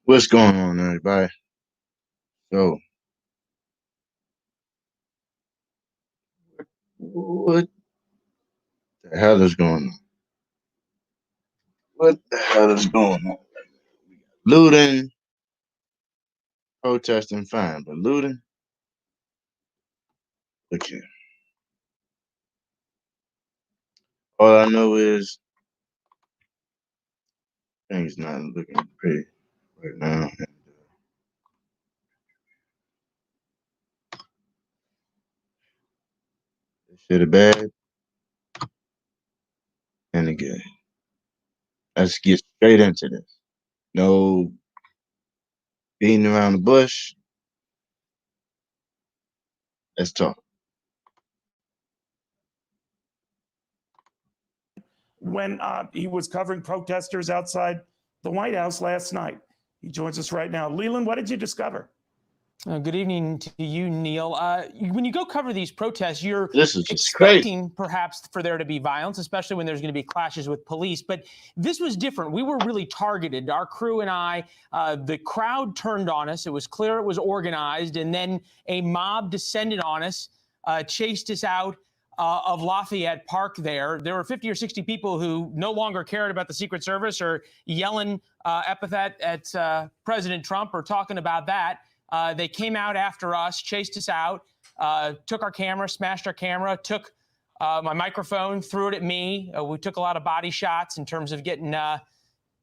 What's going on, everybody? So, what the hell is going on? What the hell is going on? Looting, protesting, fine, but looting? Okay. All I know is things not looking pretty right now. This shit is bad and the good. Let's get straight into this. No beating around the bush. Let's talk. When he was covering protesters outside the White House last night. He joins us right now. Leland, what did you discover? Good evening to you, Neil. When you go cover these protests, you're This is just expecting crazy. perhaps for there to be violence, especially when there's going to be clashes with police. But this was different. We were really targeted. Our crew and I, the crowd turned on us. It was clear it was organized. And then a mob descended on us, chased us out of Lafayette Park there. There were 50 or 60 people who no longer cared about the Secret Service or yelling epithet at President Trump or talking about that. They came out after us, chased us out, took our camera, smashed our camera, took my microphone, threw it at me. We took a lot of body shots in terms of getting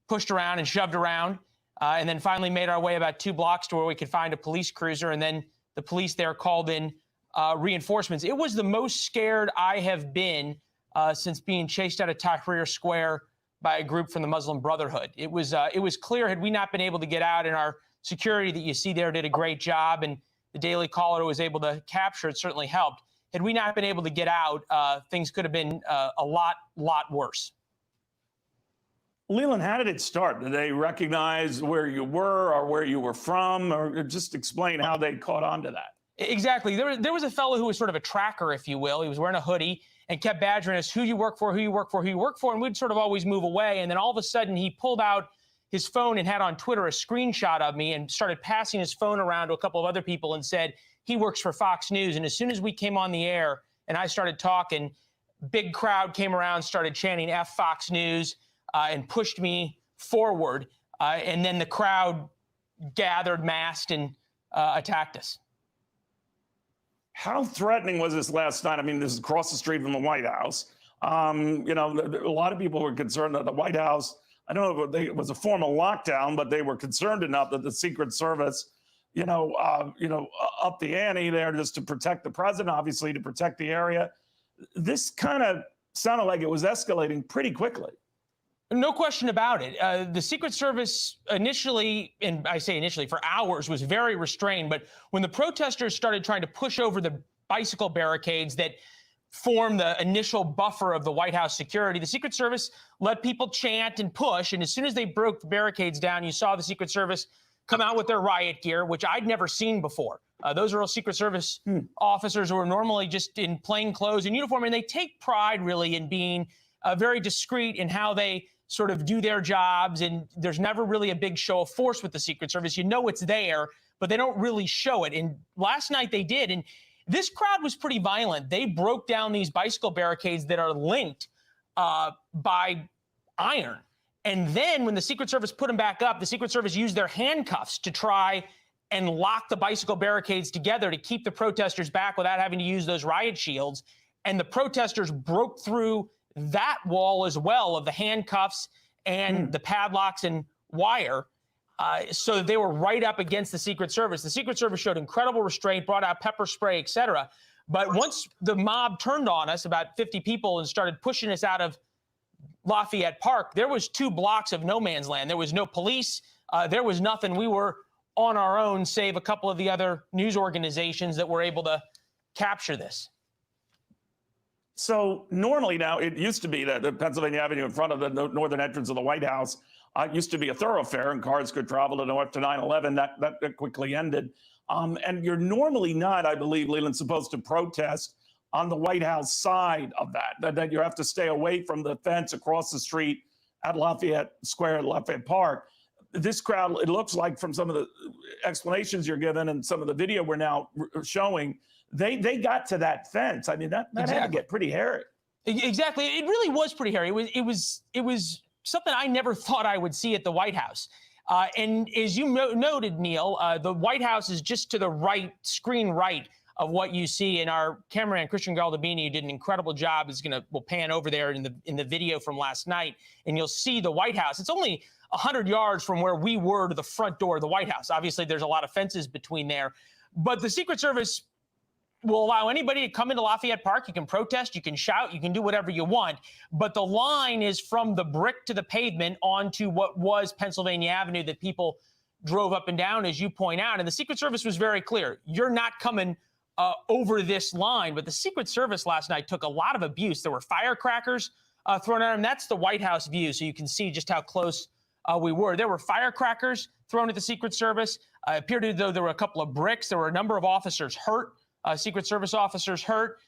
pushed around and shoved around, and then finally made our way about 2 blocks to where we could find a police cruiser, and then the police there called in reinforcements. It was the most scared I have been since being chased out of Tahrir Square by a group from the Muslim Brotherhood. It was clear, had we not been able to get out, and our security that you see there did a great job, and the Daily Caller was able to capture it, certainly helped. Had we not been able to get out, things could have been a lot worse. Leland, how did it start? Did they recognize where you were or where you were from, or just explain how they caught on to that? Exactly. There was a fellow who was sort of a tracker, if you will. He was wearing a hoodie and kept badgering us, who you work for, who you work for, who you work for, and we'd sort of always move away. And then all of a sudden, he pulled out his phone and had on Twitter a screenshot of me and started passing his phone around to a couple of other people and said he works for Fox News. And as soon as we came on the air and I started talking, big crowd came around, started chanting F Fox News and pushed me forward. And then the crowd gathered, massed, and attacked us. How threatening was this last night? I mean, this is across the street from the White House. You know, a lot of people were concerned that the White House, I don't know if it was a formal lockdown, but they were concerned enough that the Secret Service, up the ante there just to protect the president, obviously to protect the area. This kind of sounded like it was escalating pretty quickly. No question about it. The Secret Service initially, and I say initially for hours, was very restrained. But when the protesters started trying to push over the bicycle barricades that form the initial buffer of the White House security, the Secret Service let people chant and push. And as soon as they broke the barricades down, you saw the Secret Service come out with their riot gear, which I'd never seen before. Those are all Secret Service officers who are normally just in plain clothes and uniform. And they take pride really in being very discreet in how they sort of do their jobs. And there's never really a big show of force with the Secret Service. You know it's there, but they don't really show it. And last night they did. And this crowd was pretty violent. They broke down these bicycle barricades that are linked by iron. And then when the Secret Service put them back up, the Secret Service used their handcuffs to try and lock the bicycle barricades together to keep the protesters back without having to use those riot shields. And the protesters broke through that wall as well of the handcuffs and the padlocks and wire. So they were right up against the Secret Service. The Secret Service showed incredible restraint, brought out pepper spray, et cetera. But once the mob turned on us, about 50 people, and started pushing us out of Lafayette Park, there was 2 blocks of no man's land. There was no police. There was nothing. We were on our own, save a couple of the other news organizations that were able to capture this. So normally now, it used to be that the Pennsylvania Avenue in front of the northern entrance of the White House used to be a thoroughfare and cars could travel to north to 9/11. That quickly ended. And you're normally not, I believe, Leland, supposed to protest on the White House side of that you have to stay away from the fence across the street at Lafayette Square, Lafayette Park. this crowd, it looks like from some of the explanations you're giving and some of the video we're now showing, they got to that fence. I mean, that Exactly. had to get pretty hairy. Exactly. It really was pretty hairy. It was something I never thought I would see at the White House. And as you noted, Neil, the White House is just to the right, screen right of what you see. And our cameraman, Christian Galdabini, who did an incredible job, will pan over there in the video from last night, and you'll see the White House. It's only 100 yards from where we were to the front door of the White House. Obviously, there's a lot of fences between there. But the Secret Service will allow anybody to come into Lafayette Park. You can protest, you can shout, you can do whatever you want. But the line is from the brick to the pavement onto what was Pennsylvania Avenue that people drove up and down, as you point out. And the Secret Service was very clear. You're not coming over this line. But the Secret Service last night took a lot of abuse. There were firecrackers thrown at them. That's the White House view, so you can see just how close we were. There were firecrackers thrown at the Secret Service. It appeared as though there were a couple of bricks. There were a number of officers hurt. Secret Service officers hurt.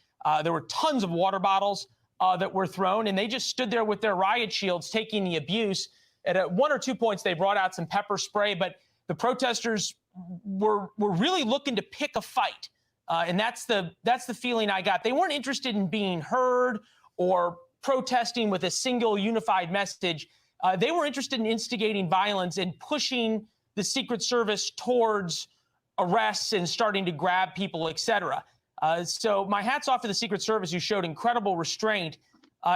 There were tons of water bottles that were thrown, and they just stood there with their riot shields taking the abuse. At one or 2 points, they brought out some pepper spray, but the protesters were really looking to pick a fight, and that's the feeling I got. They weren't interested in being heard or protesting with a single unified message. They were interested in instigating violence and pushing the Secret Service towards arrests and starting to grab people, et cetera. So my hat's off to the Secret Service, who showed incredible restraint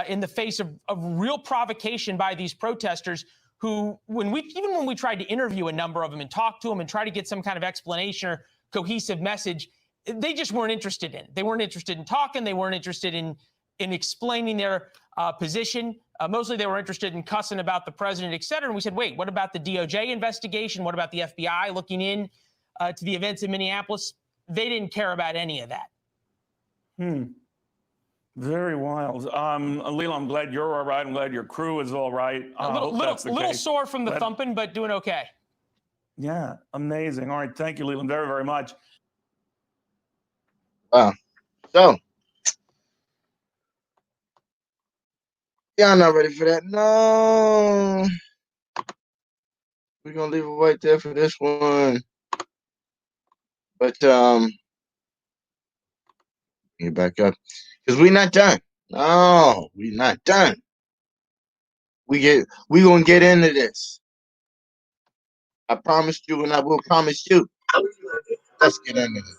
in the face of real provocation by these protesters who, when we tried to interview a number of them and talk to them and try to get some kind of explanation or cohesive message, they just weren't interested in it. They weren't interested in talking. They weren't interested in explaining their position. Mostly they were interested in cussing about the president, et cetera. And we said, wait, what about the DOJ investigation? What about the FBI looking in to the events in Minneapolis? They didn't care about any of that. Very wild. Leland, I'm glad you're all right. I'm glad your crew is all right. A little sore from the thumping, but doing okay. Yeah, amazing. All right, thank you, Leland, very, very much. Wow. So, y'all not ready for that? No. We're gonna leave it right there for this one. But get back up, because we're not done. No, we're not done. We gonna get into this. I promised you, and I will promise you. Let's get into this.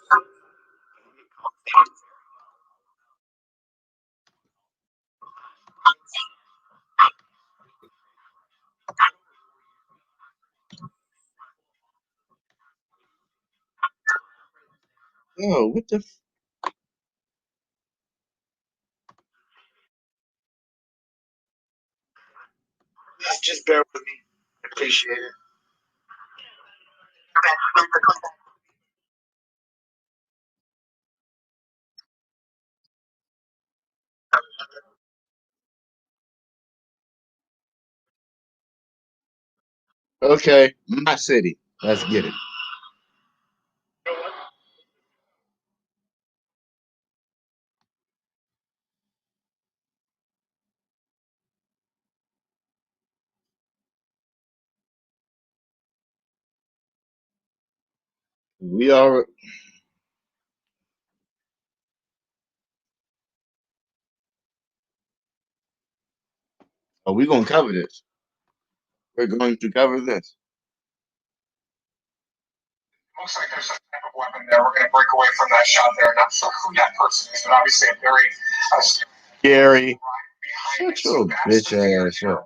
Oh, what the? Just bear with me. Appreciate it. Okay, my city. Let's get it. We are. Are we gonna cover this? We're going to cover this. Looks like there's some type of weapon there. We're going to break away from that shot there. Not sure who that person is, but obviously a very scary. Shut your bitch ass up.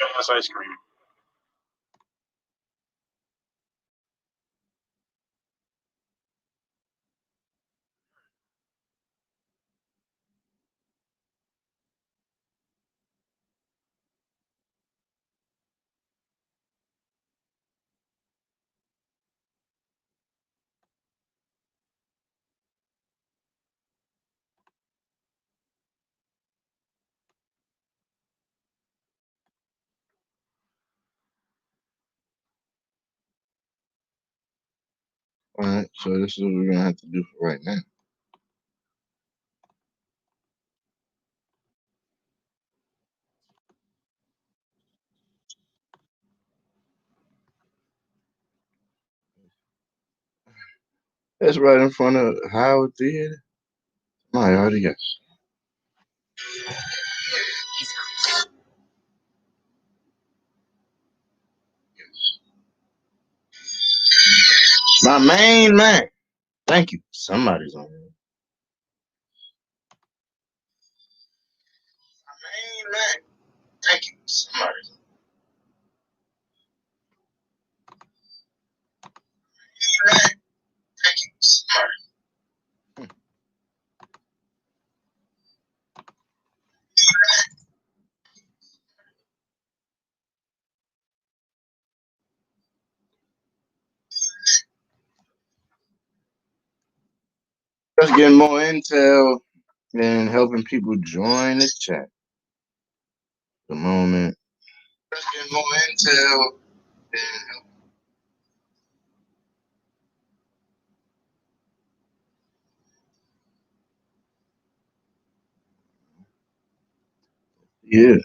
Yes, ice cream. All right, so this is what we're gonna have to do for right now. That's right in front of Howard Theater. I already guess. My main man. Thank you. Somebody's on here. My main man. Thank you. Somebody's on here. Main man. Thank you. Somebody. Let's get more intel and helping people join the chat. The moment. Let's get more intel and yeah.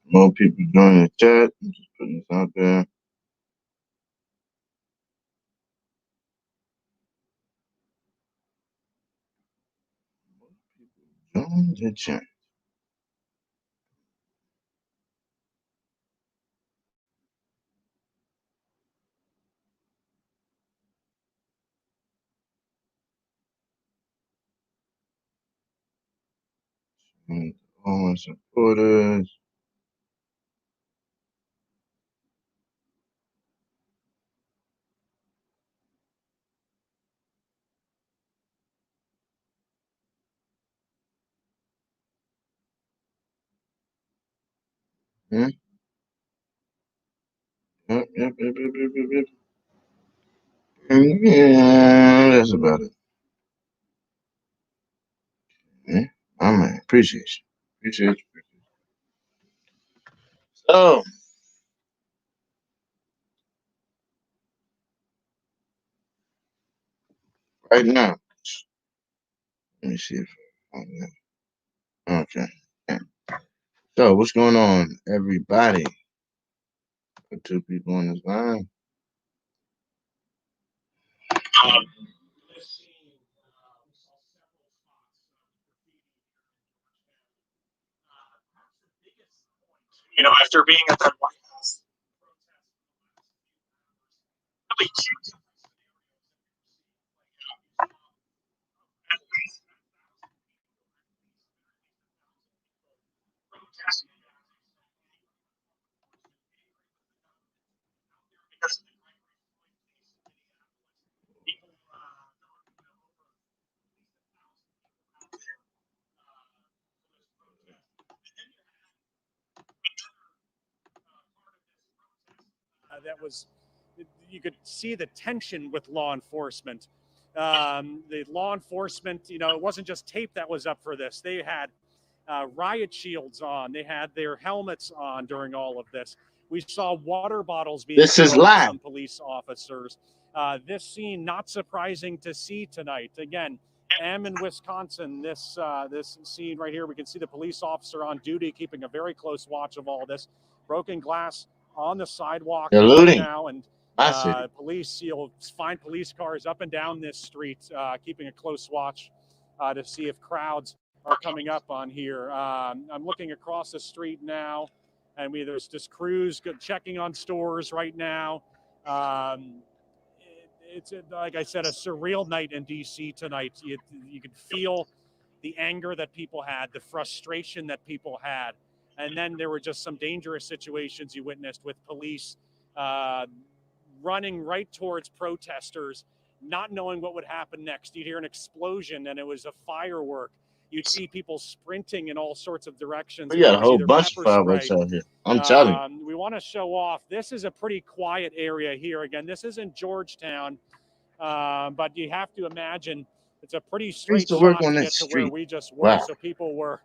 More people join the chat. I'm just putting this out there. Join the chat. And all my supporters. Hmm? Yep. Yeah, that's about it. Yeah, all right. Appreciate you. Appreciate you. So, right now, let me see if okay. Yeah. So, what's going on, everybody? Got two people on this line. You know, after being at that White House, really cute. Because that was, you could see the tension with law enforcement. The law enforcement, you know, it wasn't just tape that was up for this. They had riot shields on. They had their helmets on during all of this. We saw water bottles being thrown at some police officers. This scene, not surprising to see tonight. Again, in Wisconsin, this scene right here, we can see the police officer on duty keeping a very close watch of all this. Broken glass on the sidewalk right now, and police, you'll find police cars up and down this street, keeping a close watch to see if crowds are coming up on here. I'm looking across the street now, and there's just crews checking on stores right now. It's like I said, a surreal night in DC tonight. You could feel the anger that people had, the frustration that people had, and then there were just some dangerous situations you witnessed with police running right towards protesters, not knowing what would happen next. You'd hear an explosion, and it was a firework. You'd see people sprinting in all sorts of directions. We got a whole bunch of fireworks out here. I'm telling you. We want to show off. This is a pretty quiet area here. Again, this isn't Georgetown, but you have to imagine it's a pretty straight shot to get to where we just were. Wow. So people were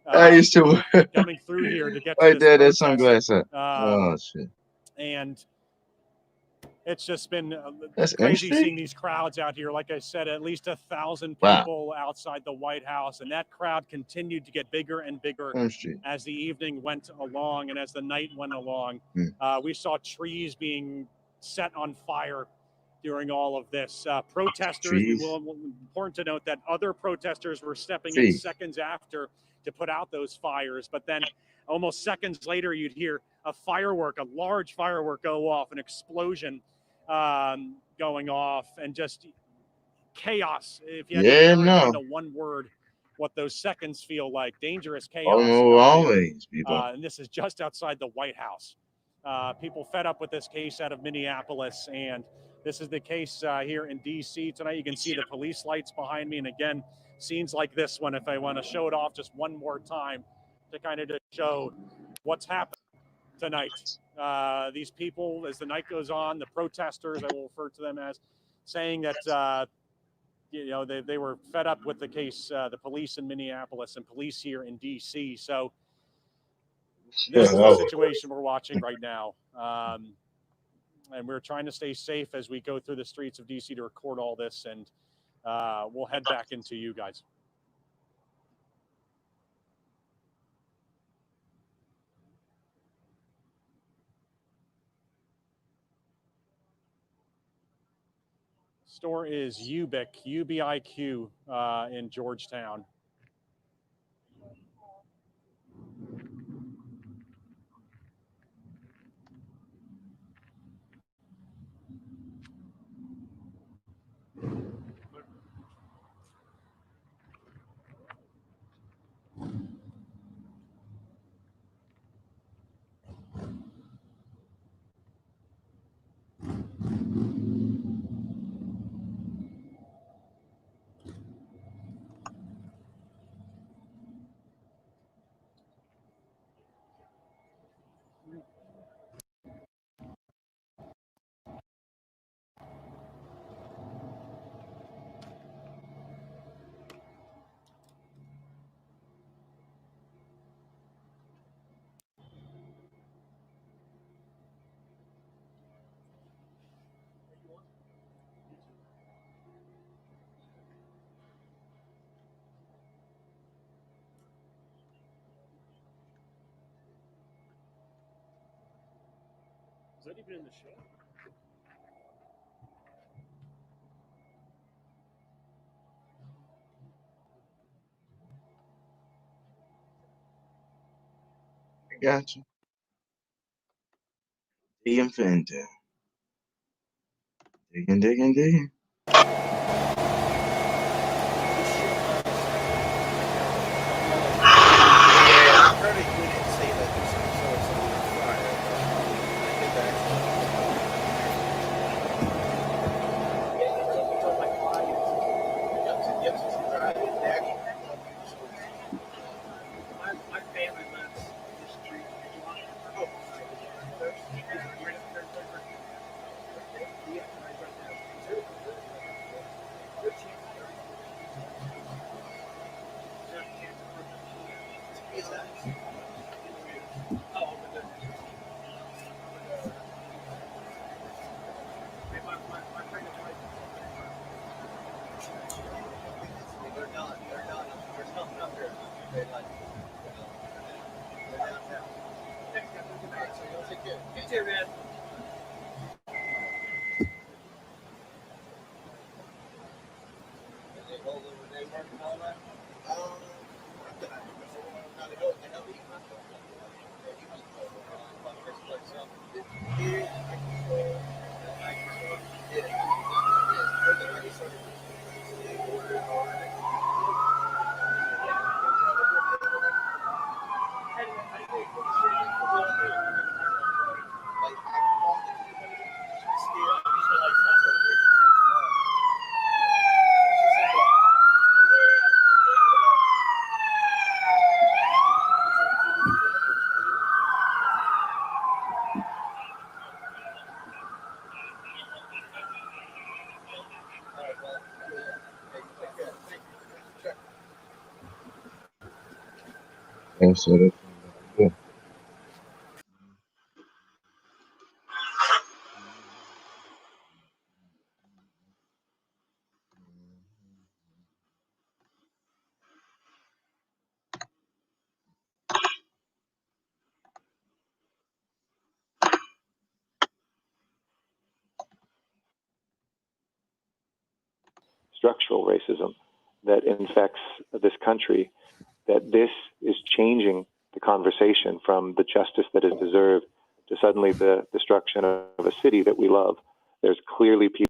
I used to coming through here to get to right there. That sunglasses. Oh shit! And it's just been crazy seeing these crowds out here. Like I said, at least 1,000 people outside the White House. And that crowd continued to get bigger and bigger as the evening went along and as the night went along. We saw trees being set on fire during all of this. Protesters, important to note that other protesters were stepping in seconds after to put out those fires. But then almost seconds later, you'd hear a large firework go off, an explosion going off, and just chaos. If you had to narrow it down to one word, what those seconds feel like, dangerous chaos. Always, people. And this is just outside the White House. People fed up with this case out of Minneapolis, and this is the case here in D.C. tonight. You can see the police lights behind me, and again, scenes like this one, if I want to show it off just one more time to kind of just show what's happened tonight. These people, as the night goes on, the protesters, I will refer to them as, saying that they were fed up with the case, the police in Minneapolis and police here in D.C. So this is the situation we're watching right now. And we're trying to stay safe as we go through the streets of D.C. to record all this, and we'll head back into you guys. Store is Ubiq, UBIQ, in Georgetown. Is that even in the show? I got you. Digging Fanta. Digging. And so that's yeah. Structural racism that infects this country, that this is changing the conversation from the justice that is deserved to suddenly the destruction of a city that we love. There's clearly people.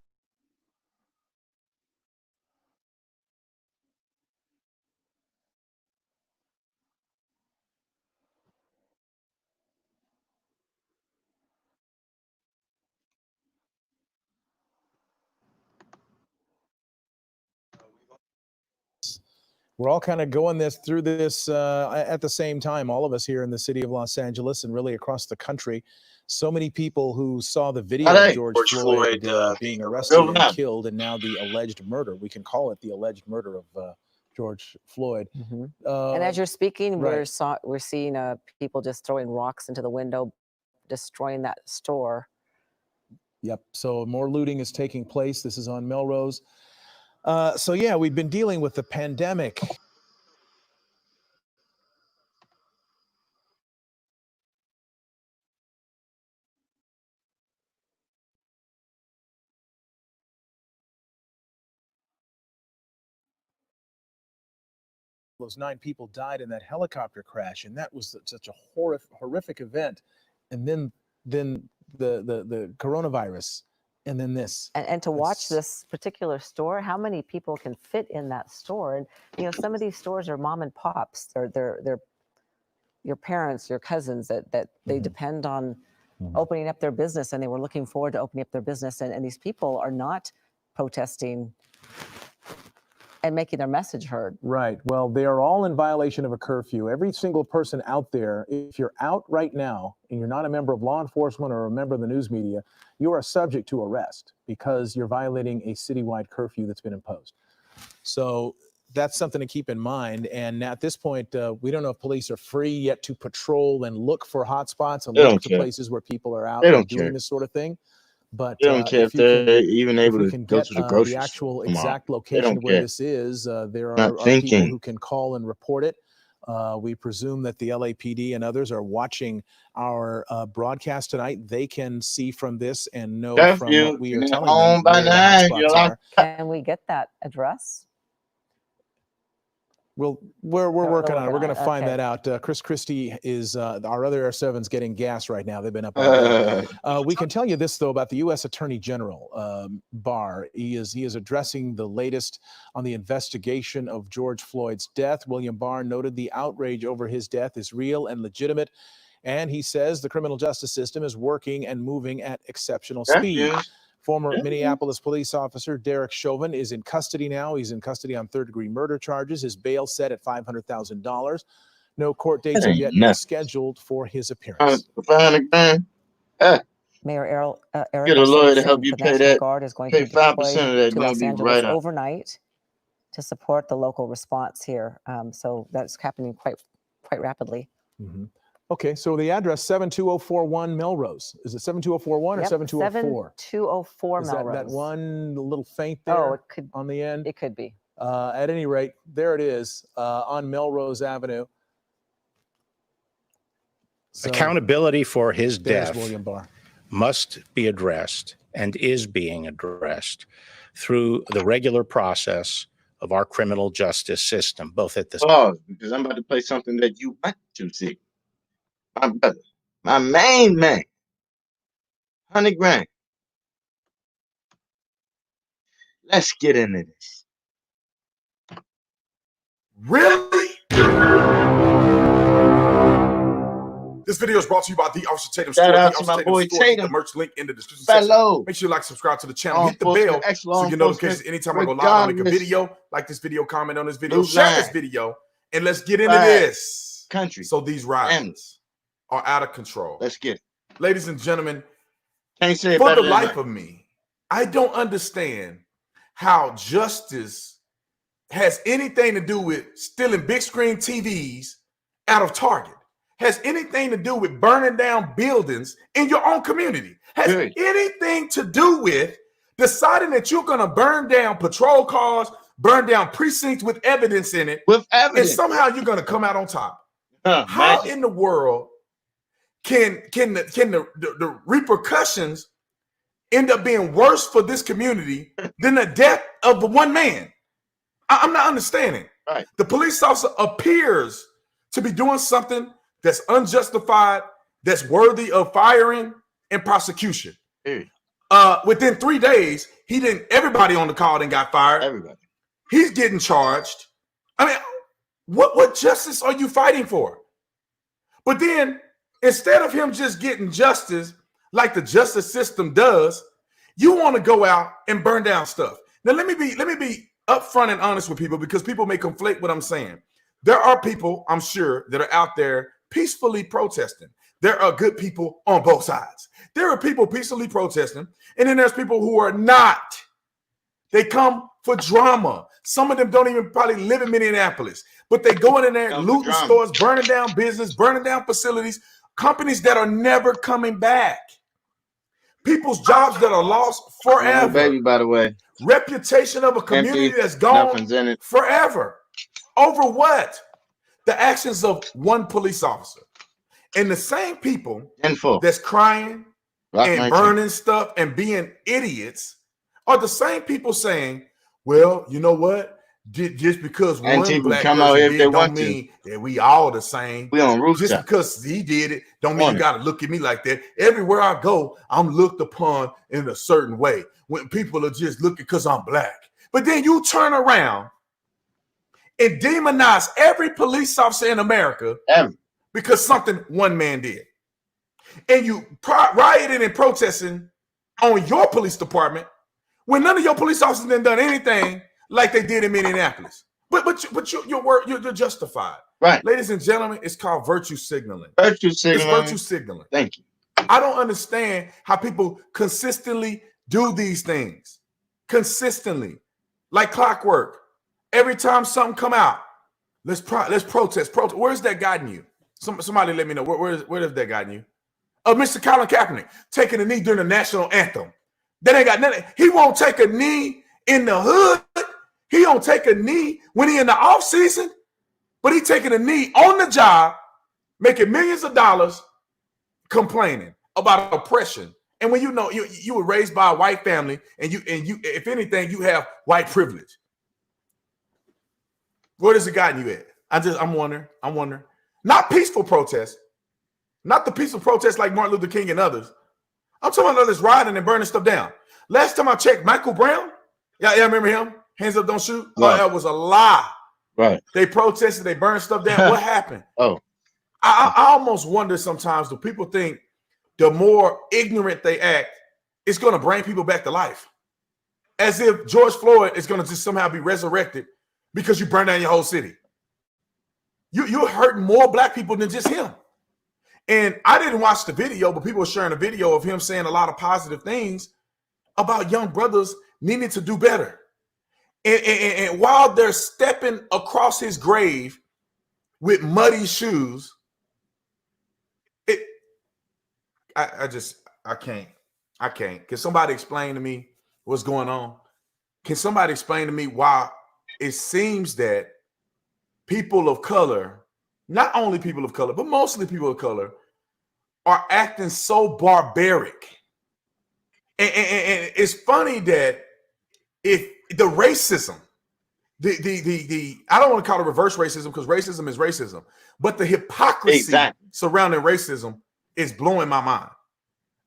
We're all kind of going through this at the same time, all of us here in the city of Los Angeles and really across the country. So many people who saw the video of George Floyd being arrested and killed, and now the alleged murder. We can call it the alleged murder of George Floyd. And as you're speaking, right. we're seeing people just throwing rocks into the window, destroying that store. Yep. So more looting is taking place. This is on Melrose. So yeah, we've been dealing with the pandemic. Those 9 people died in that helicopter crash, and that was such a horrific event. And then the coronavirus, and then this. And to watch this particular store, how many people can fit in that store? And you know, some of these stores are mom and pops. They're your parents, your cousins that they depend on opening up their business, and they were looking forward to opening up their business. And these people are not protesting and making their message heard. Right. Well, they are all in violation of a curfew. Every single person out there, if you're out right now and you're not a member of law enforcement or a member of the news media, you are subject to arrest because you're violating a citywide curfew that's been imposed. So that's something to keep in mind. And at this point, we don't know if police are free yet to patrol and look for hotspots and look for places where people are out and doing this sort of thing. But they don't care if they're even able to go to the grocery the actual store exact location where this is, there are people who can call and report it. We presume that the LAPD and others are watching our broadcast tonight. They can see from this and know from what we are telling them where the hotspots are. Can we get that address? Well, we're working on it. We're going to find that out. Chris Christie is our other Air 7's getting gas right now. They've been up all day. We can tell you this, though, about the U.S. Attorney General, Barr. He is addressing the latest on the investigation of George Floyd's death. William Barr noted the outrage over his death is real and legitimate. And he says the criminal justice system is working and moving at exceptional speed. Former Minneapolis police officer Derek Chauvin is in custody now. He's in custody on third-degree murder charges. His bail set at $500,000. No court dates have yet been scheduled for his appearance. Mayor Eric get a lawyer to help you the pay National that. Guard is going Pay to 5% deploy of that. to Los Be Angeles right up. overnight to support the local response here. So that's happening quite quite rapidly. Mhm. Okay, so the address 72041 Melrose. Is it 72041 or Yep, 7204? 7204 Is Melrose. that one little feint there Oh, it could on the end? it could be. At any rate, there it is on Melrose Avenue. So Accountability for his there's death William Barr. must be addressed and is being addressed through the regular process of our criminal justice system, both at the Pause, because I'm about to play something that you want to see. My brother, my main man, 100 grand. Let's get into this. Really? This video is brought to you by The Officer Tatum Shout Store. out The to my Officer Tatum boy Store. Get the Tatum. merch link in the description section. Fellow. Make sure you like, subscribe to the channel, Law hit the bell enforcement, so ex-law you get notifications enforcement, anytime I go live. I'll make a regardless. video. Like this video, comment on this video, Blue share this line. video, and let's get into Right. this. Country. So these riots are out of control. Let's get it. Ladies and gentlemen, Can't say it for better the than life that. of me, I don't understand how justice has anything to do with stealing big screen TVs out of Target, has anything to do with burning down buildings in your own community, has Good. anything to do with deciding that you're going to burn down patrol cars, burn down precincts with evidence in it, With and evidence. somehow you're going to come out on top. Huh, How magic. in the world can the repercussions end up being worse for this community than the death of the one man? I'm not understanding. Right. The police officer appears to be doing something that's unjustified, that's worthy of firing and prosecution. Period. Within 3 days, everybody on the call then got fired. Everybody. He's getting charged. I mean, what justice are you fighting for? But then, instead of him just getting justice like the justice system does, you want to go out and burn down stuff. Now, let me be upfront and honest with people, because people may conflate what I'm saying. There are people, I'm sure, that are out there peacefully protesting. There are good people on both sides. There are people peacefully protesting, and then there's people who are not. They come for drama. Some of them don't even probably live in Minneapolis, but they go in there, Come for looting drama. stores, burning down business, burning down facilities, companies that are never coming back, people's jobs that are lost Little forever, baby, by the way. reputation of a community Empty. that's gone Nothing's in it. forever. Over what? The actions of one police officer. And the same people In full. that's crying Rock and 19. burning stuff and being idiots are the same people saying, well, you know what? Just because one Antifa black come out person here if did they don't want to. mean that we all the same. We on Just rooftop. because he did it don't mean On you it. got to look at me like that. Everywhere I go, I'm looked upon in a certain way. When people are just looking because I'm black. But then you turn around and demonize every police officer in America Ever. because something one man did. And you rioting and protesting on your police department when none of your police officers done anything like they did in Minneapolis. But you're justified. Right. Ladies and gentlemen, it's called virtue signaling. Virtue It's signaling. virtue signaling. Thank you. I don't understand how people consistently do these things. Consistently. Like clockwork. Every time something come out, let's protest. Where's that gotten you? Somebody let me know. Where has that gotten you? Mr. Colin Kaepernick taking a knee during the national anthem. That ain't got nothing. He won't take a knee in the hood. He don't take a knee when he in the off season, but he taking a knee on the job, making millions of dollars, complaining about oppression. And when you know you were raised by a white family, and you if anything, you have white privilege. Where does it gotten you at? I'm wondering. Not peaceful protest. Not the peaceful protests like Martin Luther King and others. I'm talking about others rioting and burning stuff down. Last time I checked, Michael Brown. Yeah, remember him? Hands up, don't shoot. Right. Oh, that was a lie. Right. They protested, they burned stuff down. What happened? Oh. I almost wonder sometimes, do people think the more ignorant they act, it's going to bring people back to life? As if George Floyd is going to just somehow be resurrected because you burned down your whole city. You're hurting more black people than just him. And I didn't watch the video, but people were sharing a video of him saying a lot of positive things about young brothers needing to do better. And while they're stepping across his grave with muddy shoes. I can't. Can somebody explain to me what's going on? Can somebody explain to me why it seems that people of color, not only people of color, but mostly people of color, are acting so barbaric? And it's funny that if the racism, the I don't want to call it reverse racism because racism is racism, but the hypocrisy surrounding racism is blowing my mind.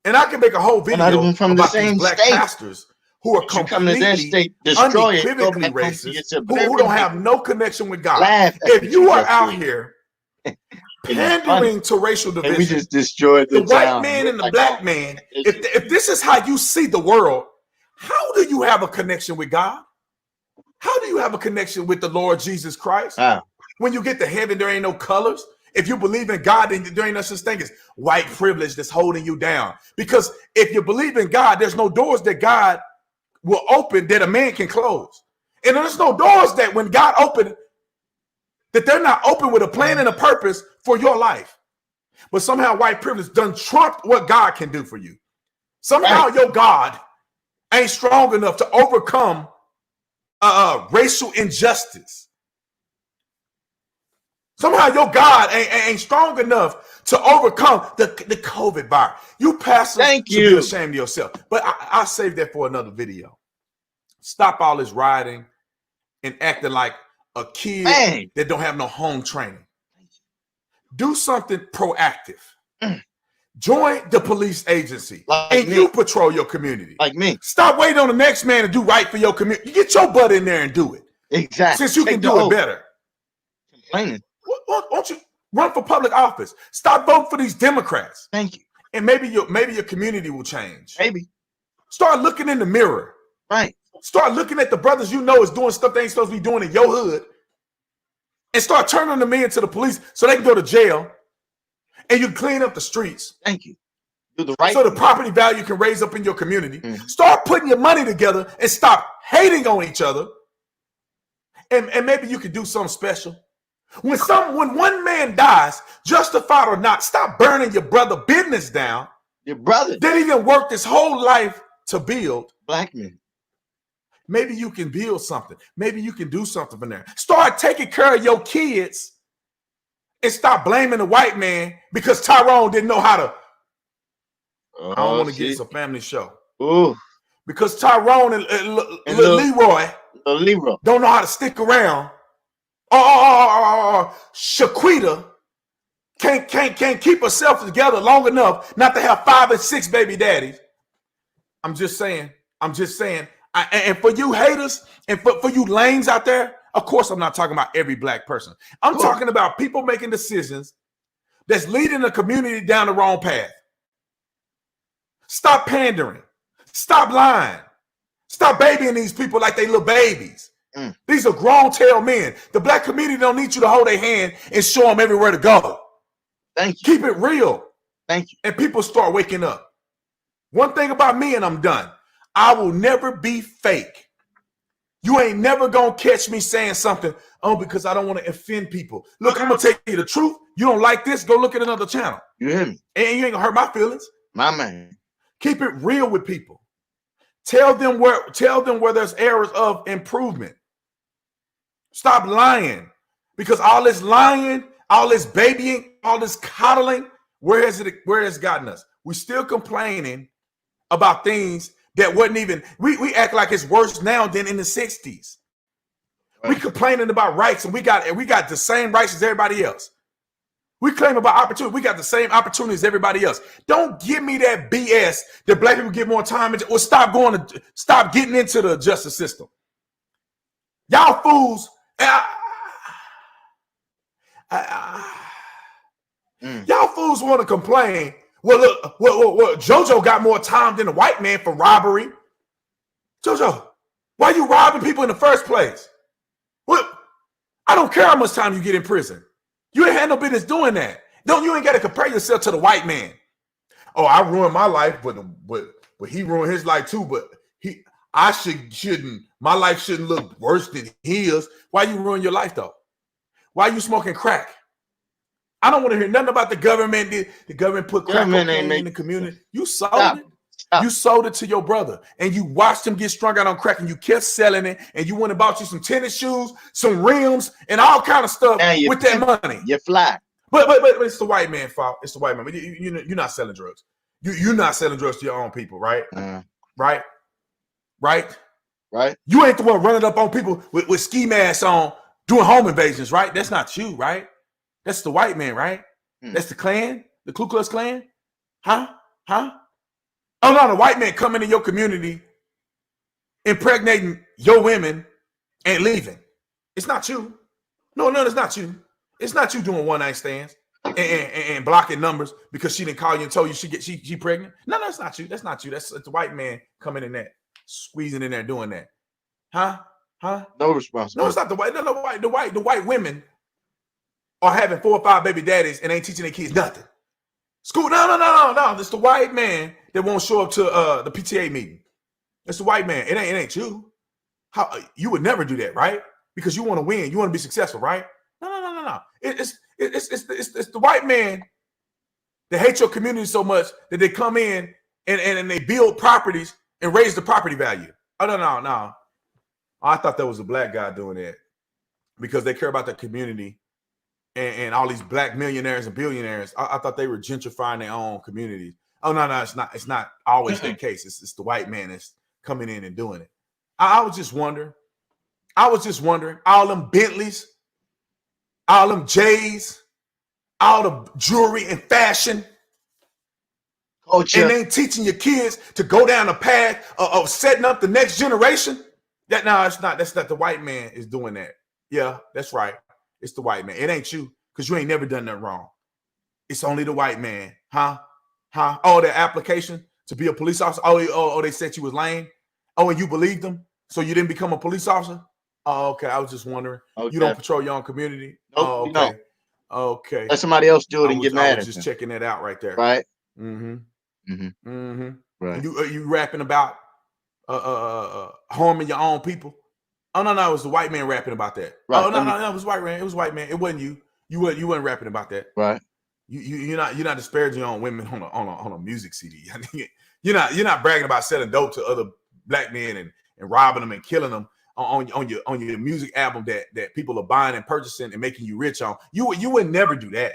And I can make a whole video even from the about same these black state. pastors who are completely, destroy it, unequivocally go back racist, home, who don't have no connection with God. Laugh at If what you you are just out did. here It's pandering to racial And we division, just destroyed the white town. man and the Like, black man, if this is how you see the world, how do you have a connection with God? How do you have a connection with the Lord Jesus Christ? When you get to heaven, there ain't no colors. If you believe in God, then there ain't no such thing as white privilege that's holding you down. Because if you believe in God, there's no doors that God will open that a man can close. And there's no doors that when God opened, that they're not open with a plan and a purpose for your life. But somehow white privilege done trumped what God can do for you. Somehow your God ain't strong enough to overcome racial injustice. Somehow your God ain't strong enough to overcome the COVID virus. You pastors should be ashamed of yourself. But I'll save that for another video. Stop all this rioting and acting like a kid that don't have no home training. Do something proactive. Join the police agency and you patrol your community. Like me. Stop waiting on the next man to do right for your community. Get your butt in there and do it. Exactly. Since you can do it better. Complaining. Won't you run for public office? Stop voting for these Democrats. Thank you. And maybe your community will change. Maybe. Start looking in the mirror. Right. Start looking at the brothers you know is doing stuff they ain't supposed to be doing in your hood. And start turning them in to the police so they can go to jail. And you clean up the streets. Thank you. Do the right so the property value can raise up in your community. Start putting your money together and stop hating on each other. And maybe you could do something special. When one man dies, justified or not, stop burning your brother business down. Your brother that even worked his whole life to build. Black men. Maybe you can build something. Maybe you can do something from there. Start taking care of your kids and stop blaming the white man because Tyrone didn't know how to. I don't want to get it's a family show. Ooh. Because Tyrone and Leroy don't know how to stick around. Shaquita can't keep herself together long enough not to have 5 and 6 baby daddies. I'm just saying. And for you haters and for you lames out there, of course, I'm not talking about every black person. I'm talking about people making decisions that's leading the community down the wrong path. Stop pandering. Stop lying. Stop babying these people like they little babies. These are grown tail men. The black community don't need you to hold their hand and show them everywhere to go. Thank you. Keep it real. Thank you. And people start waking up. One thing about me, and I'm done. I will never be fake. You ain't never gonna catch me saying something, because I don't want to offend people. Look, I'm gonna tell you the truth. You don't like this, go look at another channel. You hear me? And you ain't gonna hurt my feelings. My man. Keep it real with people. Tell them where there's areas of improvement. Stop lying. Because all this lying, all this babying, all this coddling, where has it gotten us? We're still complaining about things that wasn't even, we act like it's worse now than in the 60s. Right. We complaining about rights and we got the same rights as everybody else. We claim about opportunity. We got the same opportunity as everybody else. Don't give me that BS that black people get more time or stop getting into the justice system. Y'all fools. Y'all fools want to complain. Well, look, JoJo got more time than the white man for robbery. JoJo, why are you robbing people in the first place? What? I don't care how much time you get in prison. You ain't had no business doing that. You ain't got to compare yourself to the white man. Oh, I ruined my life, but he ruined his life too. But my life shouldn't look worse than his. Why you ruin your life though? Why you smoking crack? I don't want to hear nothing about the government. The government put crack Government ain't cocaine in make- the community. You sold Stop. it. Stop. You sold it to your brother, and you watched him get strung out on crack, and you kept selling it, and you went and bought you some tennis shoes, some rims, and all kind of stuff And you- with that money. You fly. But it's the white man's fault. It's the white man. You're not selling drugs. You're not selling drugs to your own people, right? Right? Right. You ain't the one running up on people with ski masks on doing home invasions, right? That's not you, right? That's the white man, right? That's the Klan, the Ku Klux Klan. Huh? Oh no, the white man coming in your community, impregnating your women and leaving. It's not you. No, it's not you. It's not you doing one night stands and blocking numbers because she didn't call you and told you she pregnant. No, it's not you. That's not you. That's the white man coming in there, squeezing in there, doing that. Huh? No responsibility. No, it's not the white. No, the white women are having 4 or 5 baby daddies and ain't teaching their kids nothing. School, no. It's the white man that won't show up to the PTA meeting. It's the white man. It ain't you. How you would never do that, right? Because you want to win, you want to be successful, right? No. It's the white man that hate your community so much that they come in and they build properties and raise the property value. Oh no. I thought that was a black guy doing that because they care about the community and all these black millionaires and billionaires. I thought they were gentrifying their own communities. Oh no, it's not. It's not always the case. It's the white man that's coming in and doing it. I was just wondering. All them Bentleys, all them J's, all the jewelry and fashion. Culture. And they ain't teaching your kids to go down the path of setting up the next generation. It's not. That's not the white man is doing that. Yeah, that's right. It's the white man. It ain't you because you ain't never done that wrong. It's only the white man. Huh? Oh, their application to be a police officer. Oh, they said you was lame. Oh, and you believed them, so you didn't become a police officer. Oh, okay. I was just wondering. Okay. You don't patrol your own community. Nope, Oh, we okay. don't. Okay. Let somebody else do it and get mad I was at just them. checking that out right there. Right. Mm-hmm. Right. And you rapping about harming your own people? Oh no, it was the white man rapping about that. Right. Oh no, it was white man. It was white man. It wasn't you. You weren't rapping about that. Right. You're not disparaging on women on a music CD. You're not bragging about selling dope to other black men and robbing them and killing them on your music album that people are buying and purchasing and making you rich on. You would never do that.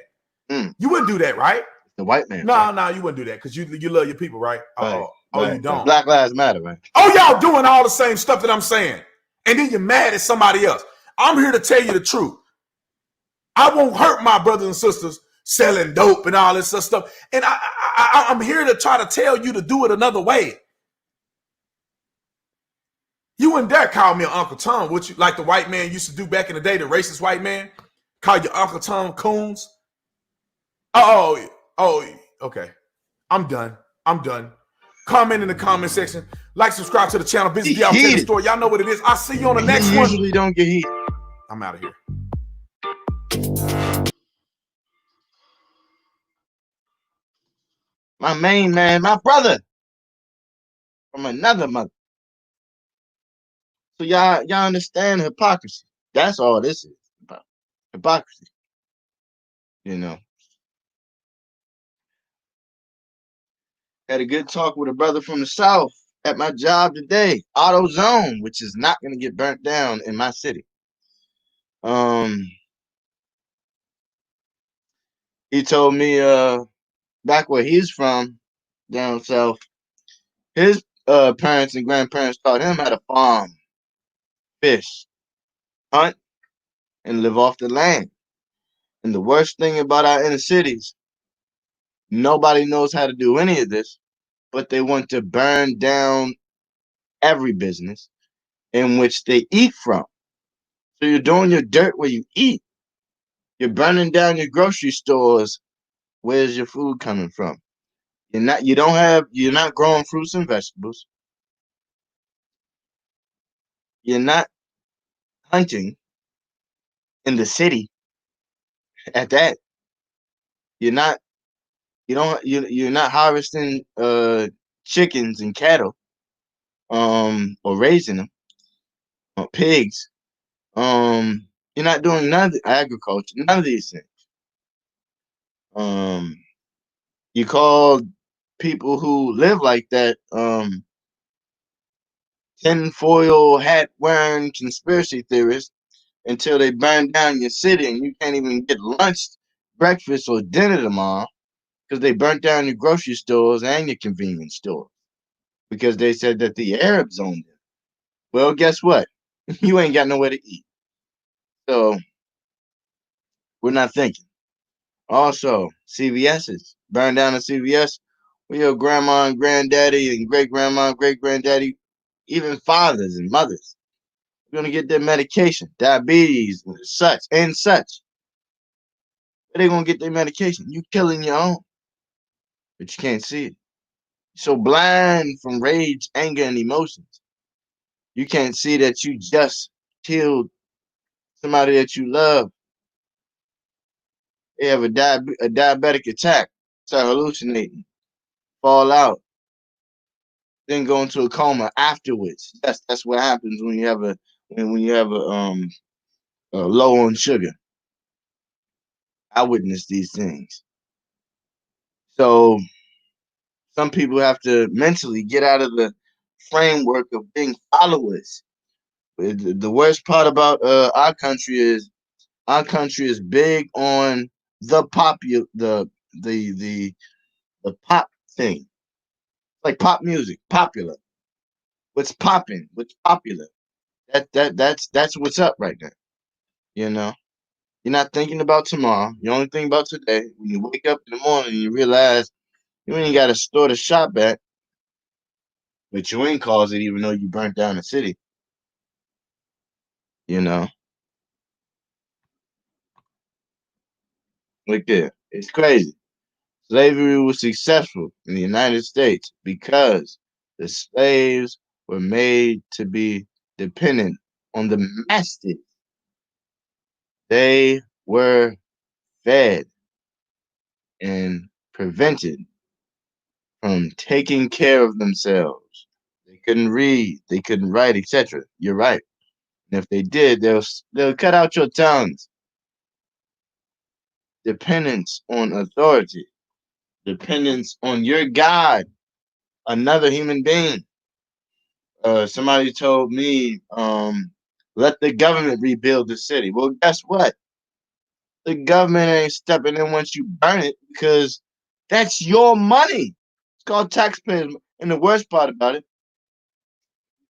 You wouldn't do that, right? The white man. No, you wouldn't do that because you love your people, right? Right. Oh, you don't. Black Lives Matter, man. Oh, y'all doing all the same stuff that I'm saying. And then you're mad at somebody else. I'm here to tell you the truth. I won't hurt my brothers and sisters selling dope and all this stuff. And I'm here to try to tell you to do it another way. You wouldn't dare call me an Uncle Tom, would you? Like the white man used to do back in the day, the racist white man. Call you Uncle Tom Coons. Oh, okay. I'm done. Comment in the comment section. Like, subscribe to the channel. Busy Out Tell the Story. Y'all know what it is. I'll see you on the next one. Usually don't get heat. I'm out of here. My main man, my brother from another mother. So y'all understand hypocrisy. That's all this is about. Hypocrisy. You know. Had a good talk with a brother from the South at my job today, AutoZone, which is not going to get burnt down in my city. He told me back where he's from, down south, his parents and grandparents taught him how to farm, fish, hunt, and live off the land. And the worst thing about our inner cities, nobody knows how to do any of this, but they want to burn down every business in which they eat from. So you're doing your dirt where you eat. You're burning down your grocery stores. Where's your food coming from? You're not growing fruits and vegetables. You're not hunting in the city at that. You're not harvesting chickens and cattle or raising them or pigs. You're not doing none of the agriculture, none of these things. You call people who live like that tinfoil hat wearing conspiracy theorists until they burn down your city and you can't even get lunch, breakfast, or dinner tomorrow because they burnt down your grocery stores and your convenience stores because they said that the Arabs owned them. Well, guess what? You ain't got nowhere to eat. So we're not thinking. Also, CVS's burned down the CVS. Well, your grandma and granddaddy and great grandma and great granddaddy, even fathers and mothers, are gonna get their medication, diabetes, and such. Where they gonna get their medication? You killing your own, but you can't see it. So blind from rage, anger, and emotions, you can't see that you just killed somebody that you love. They have a diabetic attack, start hallucinating, fall out, then go into a coma afterwards. That's what happens when you have a low on sugar. I witnessed these things. So some people have to mentally get out of the framework of being followers. The worst part about our country is big on the the pop thing, like pop music, popular. What's popping? What's popular? That's what's up right now. You know, you're not thinking about tomorrow. You only think about today. When you wake up in the morning, you realize you ain't got a store to shop at, but you ain't caused it, even though you burnt down the city. You know, look there. It's crazy. Slavery was successful in the United States because the slaves were made to be dependent on the masters. They were fed and prevented from taking care of themselves. They couldn't read, they couldn't write, etc. You're right. And if they did, they'll cut out your tongues. Dependence on authority, dependence on your God, another human being. Somebody told me, let the government rebuild the city. Well, guess what? The government ain't stepping in once you burn it because that's your money. It's called taxpayers. And the worst part about it,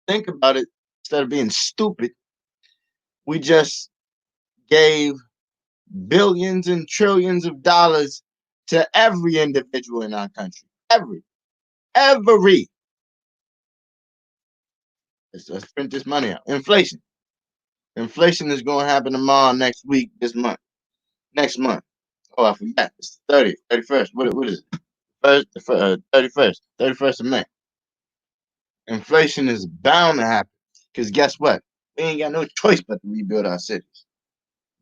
think about it, instead of being stupid, we just gave billions and trillions of dollars to every individual in our country. Every. Let's print this money out. Inflation. Inflation is going to happen tomorrow, next week, this month, next month. Oh, I forgot. It's the 30th, 31st. What is it? 31st of May. Inflation is bound to happen because guess what? We ain't got no choice but to rebuild our cities.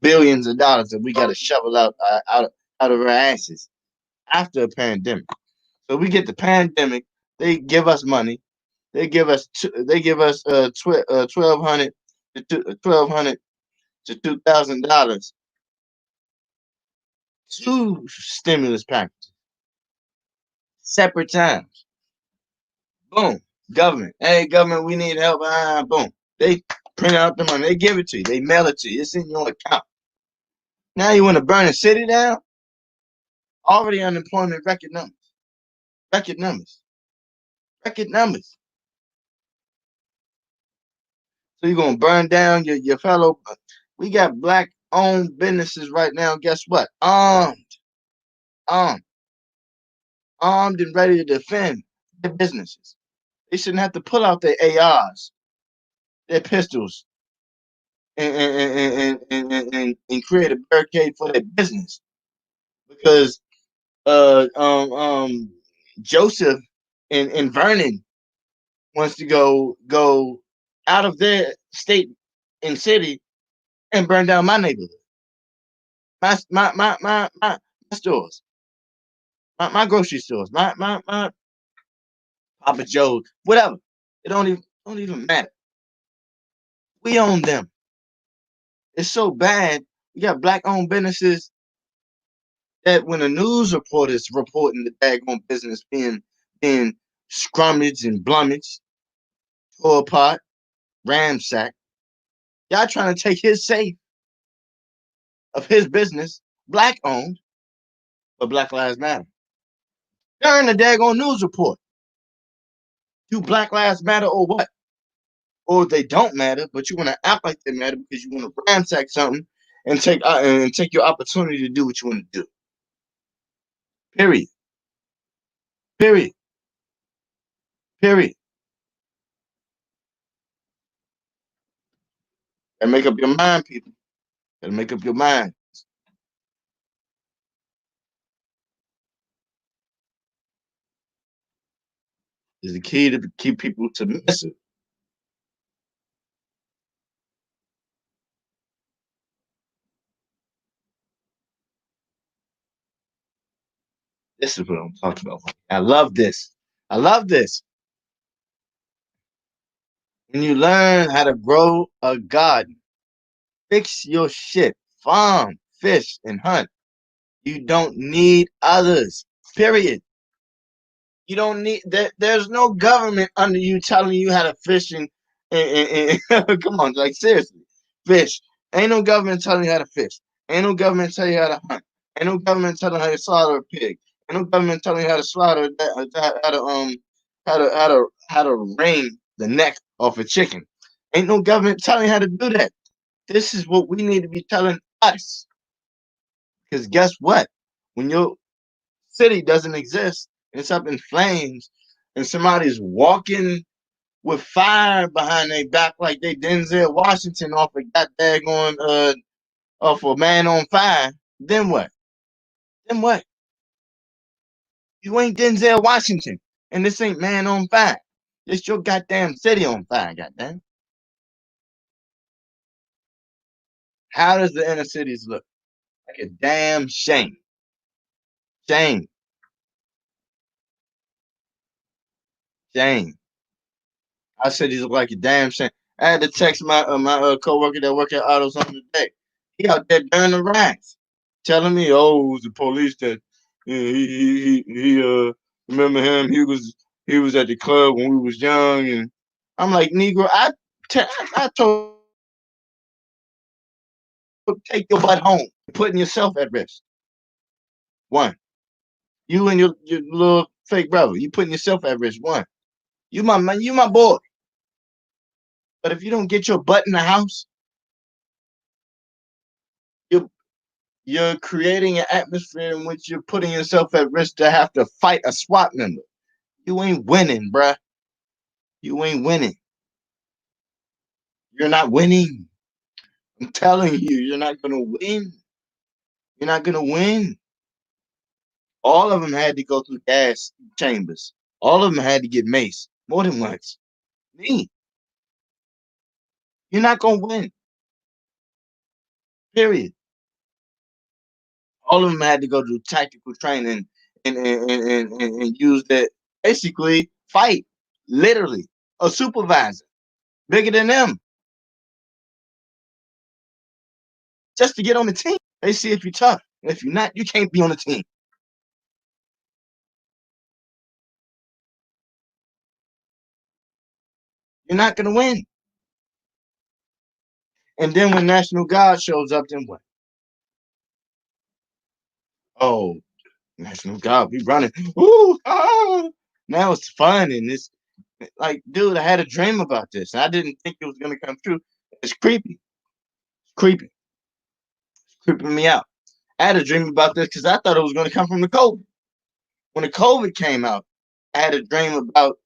Billions of dollars that we got to shovel out of our asses after a pandemic. So we get the pandemic. They give us money. They give us $1,200 to $2,000. Two stimulus packages, separate times. Boom. Government. Hey, government, we need help. Boom. They print out the money. They give it to you. They mail it to you. It's in your account. Now you want to burn a city down? Already unemployment record numbers. Record numbers. Record numbers. So you're going to burn down your fellow. We got black owned businesses right now. Guess what? Armed and ready to defend their businesses. They shouldn't have to pull out their ARs, their pistols, and create a barricade for their business because Joseph in Vernon wants to go out of their state and city and burn down my neighborhood, my stores, my grocery stores, my Papa Joe's, whatever. It don't even matter. We own them. It's so bad. We got black owned businesses that when a news reporter is reporting the daggone business being scrummaged and blummaged, tore apart, ransacked, y'all trying to take his safe of his business, black owned, but Black Lives Matter. During the daggone news report, do Black Lives Matter or what? Or they don't matter, but you want to act like they matter because you want to ransack something and take your opportunity to do what you want to do. Period. Period. Period. And make up your mind, people. Gotta make up your mind. Is the key to keep people submissive. This is what I'm talking about. I love this. I love this. When you learn how to grow a garden, fix your shit, farm, fish, and hunt, you don't need others. Period. You don't need that. There's no government under you telling you how to fish and come on, like seriously, fish. Ain't no government telling you how to fish. Ain't no government telling you how to hunt. Ain't no government telling you how to slaughter a pig. Ain't no government telling you how to slaughter how to wring the neck off a chicken. Ain't no government telling you how to do that. This is what we need to be telling us. Because guess what? When your city doesn't exist, it's up in flames, and somebody's walking with fire behind their back like they Denzel Washington off a goddamn off a Man on Fire, then what? Then what? You ain't Denzel Washington, and this ain't Man on Fire. It's your goddamn city on fire, goddamn. How does the inner cities look? Like a damn shame. Shame. Shame. Our cities look like a damn shame. I had to text my coworker that work at AutoZone today. He out there during the riots, telling me, "Oh, it was the police that he remember him. He was at the club when we was young." And I'm like, "Negro, I told you, take your butt home, putting yourself at risk. One, you and your little fake brother, you putting yourself at risk. One, you my boy. But if you don't get your butt in the house, you're creating an atmosphere in which you're putting yourself at risk to have to fight a SWAT member. You ain't winning, bruh. You ain't winning. You're not winning. I'm telling you, you're not gonna win. You're not gonna win. All of them had to go through gas chambers. All of them had to get maced more than once. Me. You're not gonna win. Period. All of them had to go through tactical training and use that, basically fight, literally, a supervisor bigger than them, just to get on the team. They see if you're tough. And if you're not, you can't be on the team. You're not gonna win. And then when National Guard shows up, then what? Oh, National Guard, we running. Ooh, ah. Now it's fun and it's like, dude, I had a dream about this. I didn't think it was gonna come true. It's creepy. It's creepy. It's creeping me out. I had a dream about this because I thought it was gonna come from the COVID. When the COVID came out, I had a dream about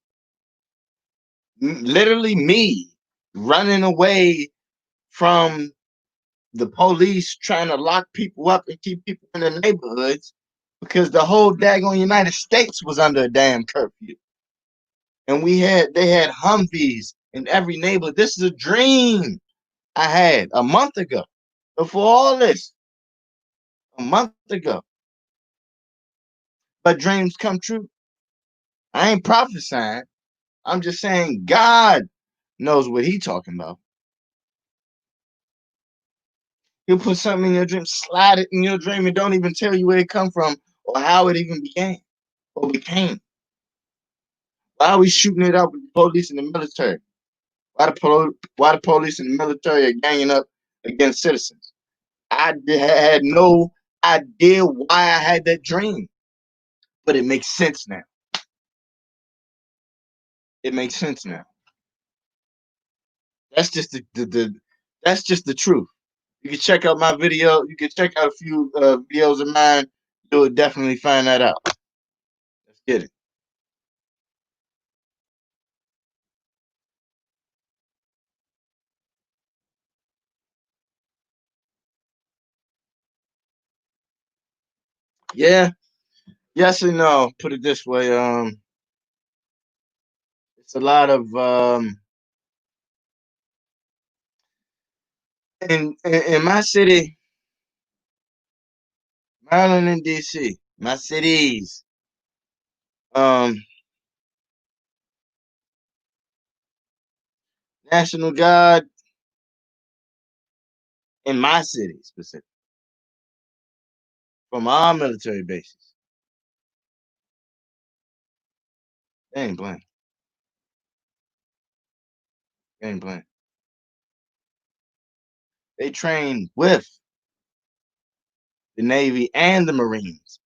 literally me running away from the police trying to lock people up and keep people in the neighborhoods because the whole daggone United States was under a damn curfew. And they had Humvees in every neighborhood. This is a dream I had a month ago. Before all this, a month ago. But dreams come true. I ain't prophesying. I'm just saying God knows what He's talking about. He'll put something in your dream, slide it in your dream, and don't even tell you where it come from or how it even began or became. Why are we shooting it up with the police and the military? Why the police and the military are ganging up against citizens? I had no idea why I had that dream, but it makes sense now. It makes sense now. That's just that's just the truth. You can check out my video. You can check out a few videos of mine. You'll definitely find that out. Let's get it. Yeah. Yes and no. Put it this way. It's a lot of in my city, Maryland and DC, my cities. National Guard in my city specifically, from our military bases. They ain't playing. They ain't playing. They train with the Navy and the Marines.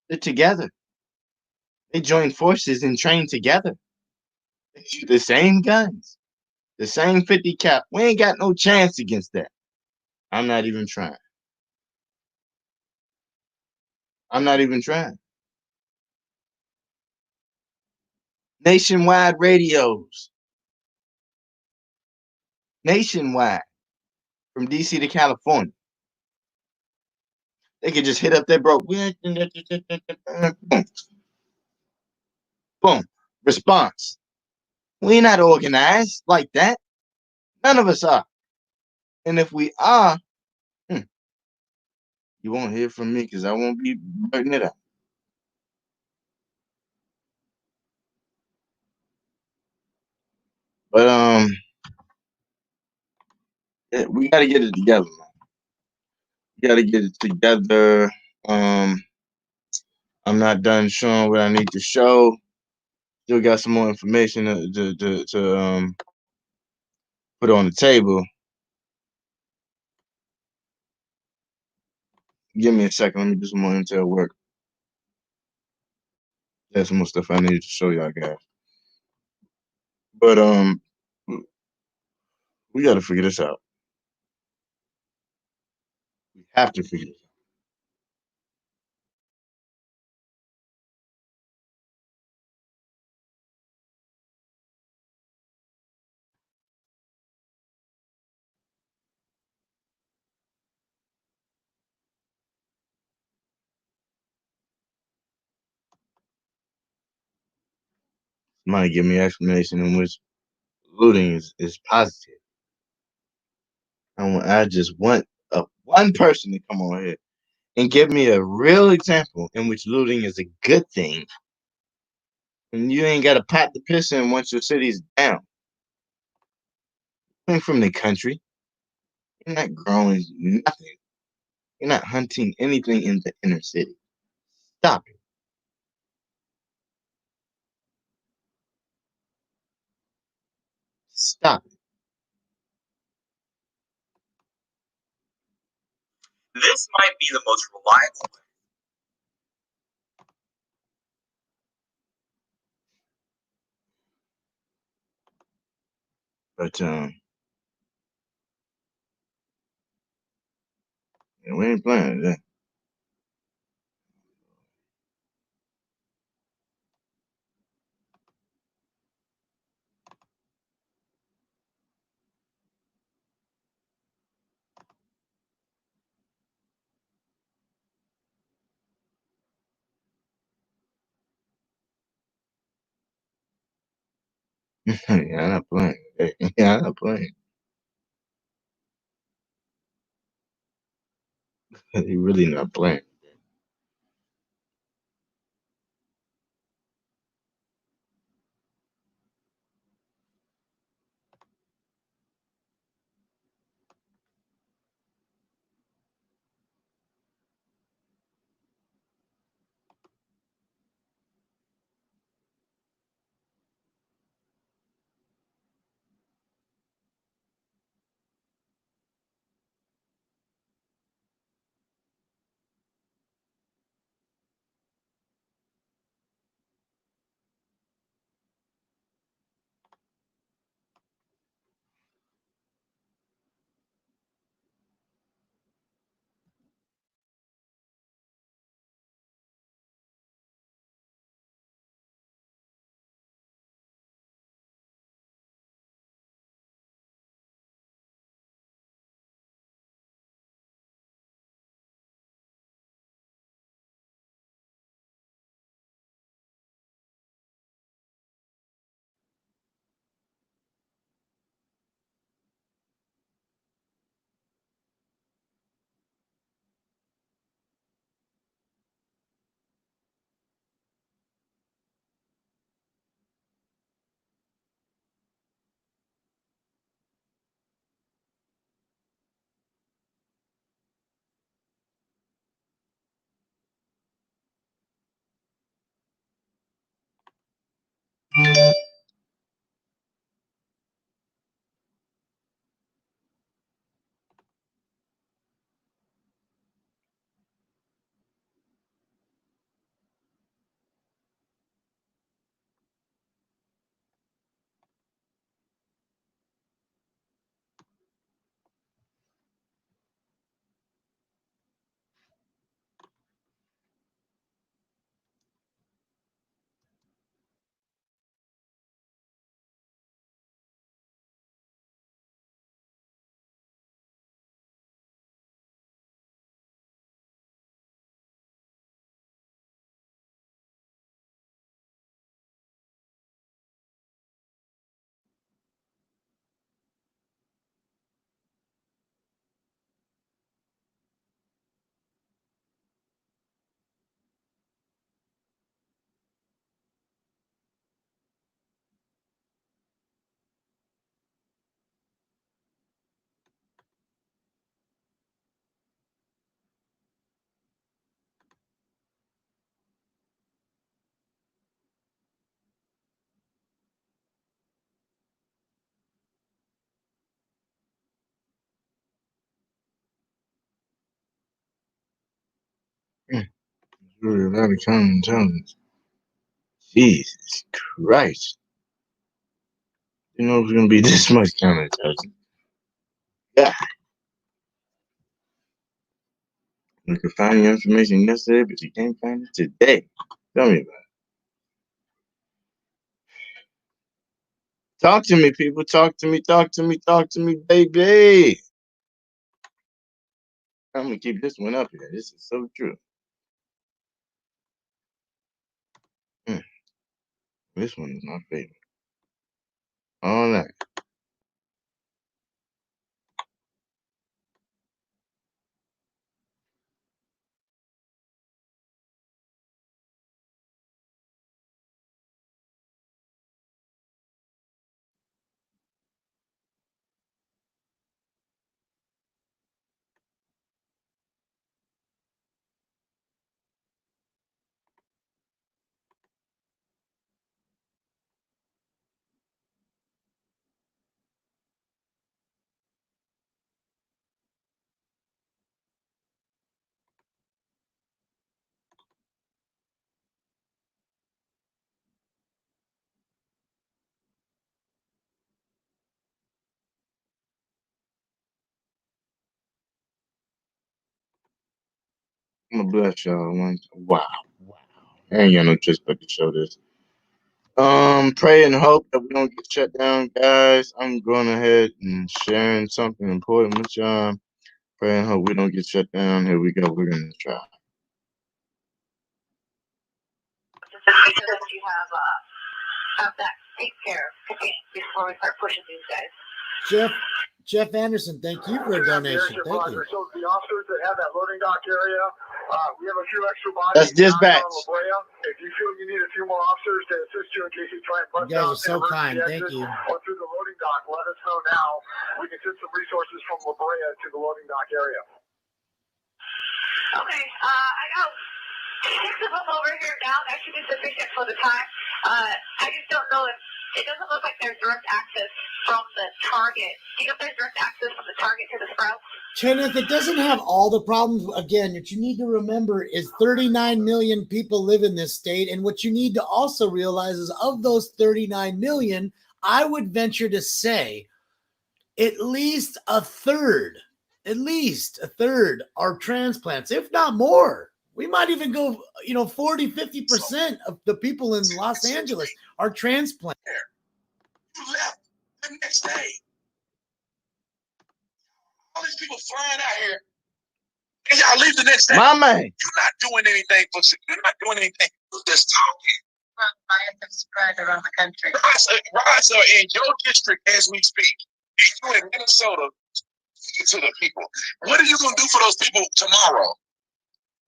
They're together. They join forces and train together. They shoot the same guns, the same 50 cal. We ain't got no chance against that. I'm not even trying. I'm not even trying. Nationwide radios. Nationwide. From DC to California. They could just hit up that broke. Boom. Boom. Response. We're not organized like that. None of us are. And if we are, you won't hear from me because I won't be blurting it out. But yeah, we gotta get it together, man. We gotta get it together. I'm not done showing what I need to show. Still got some more information to put on the table. Give me a second. Let me do some more intel work. There's some more stuff I need to show y'all guys. But we gotta figure this out. We have to figure this out. Somebody give me explanation in which looting is positive. I just want one person to come on here and give me a real example in which looting is a good thing. And you ain't got to pot the piss in once your city's down. You ain't from the country. You're not growing nothing. You're not hunting anything in the inner city. Stop it. Stop it. This might be the most reliable way. But yeah, we ain't playing that. Yeah, I'm not playing. Yeah, I'm not playing. You're really not playing. A lot of counterintelligence. Jesus Christ. You know it's gonna be this much counterintelligence. Yeah. You can find the information yesterday, but you can't find it today. Tell me about it. Talk to me, people. Talk to me, baby. I'm gonna keep this one up here. This is so true. This one is my favorite. All right. I'm gonna bless y'all. Wow. I ain't got no choice but to show this. Pray and hope that we don't get shut down, guys. I'm going ahead and sharing something important with y'all. Pray and hope we don't get shut down. Here we go. We're gonna try. You have that take care before we start pushing these guys. Jeff Anderson, thank you for a donation. Thank you. So the officers that have that loading dock area, we have a few extra bodies. That's dispatch. If you feel you need a few more officers to assist you in case you try and bust You guys down are so kind. Thank you. or through the loading dock, let us know now. We can send some resources from La Brea to the loading dock area. Okay, I got 6 of them over here now. That should be sufficient for the time. I just don't know if it doesn't look like there's direct access from the target. Do you know if there's direct access from the target to the Sprouts? Kenneth, it doesn't have all the problems. Again, what you need to remember is 39 million people live in this state. And what you need to also realize is of those 39 million, I would venture to say at least a third are transplants, if not more. We might even go, 40, 50% of the people in Los Angeles are transplants. You left the next day. All these people flying out here, and y'all leave the next day. My man. You're not doing anything you're not doing anything. You're just talking. Riots have spread around the country. Riots are in your district as we speak. And you in Minnesota to the people. What are you going to do for those people tomorrow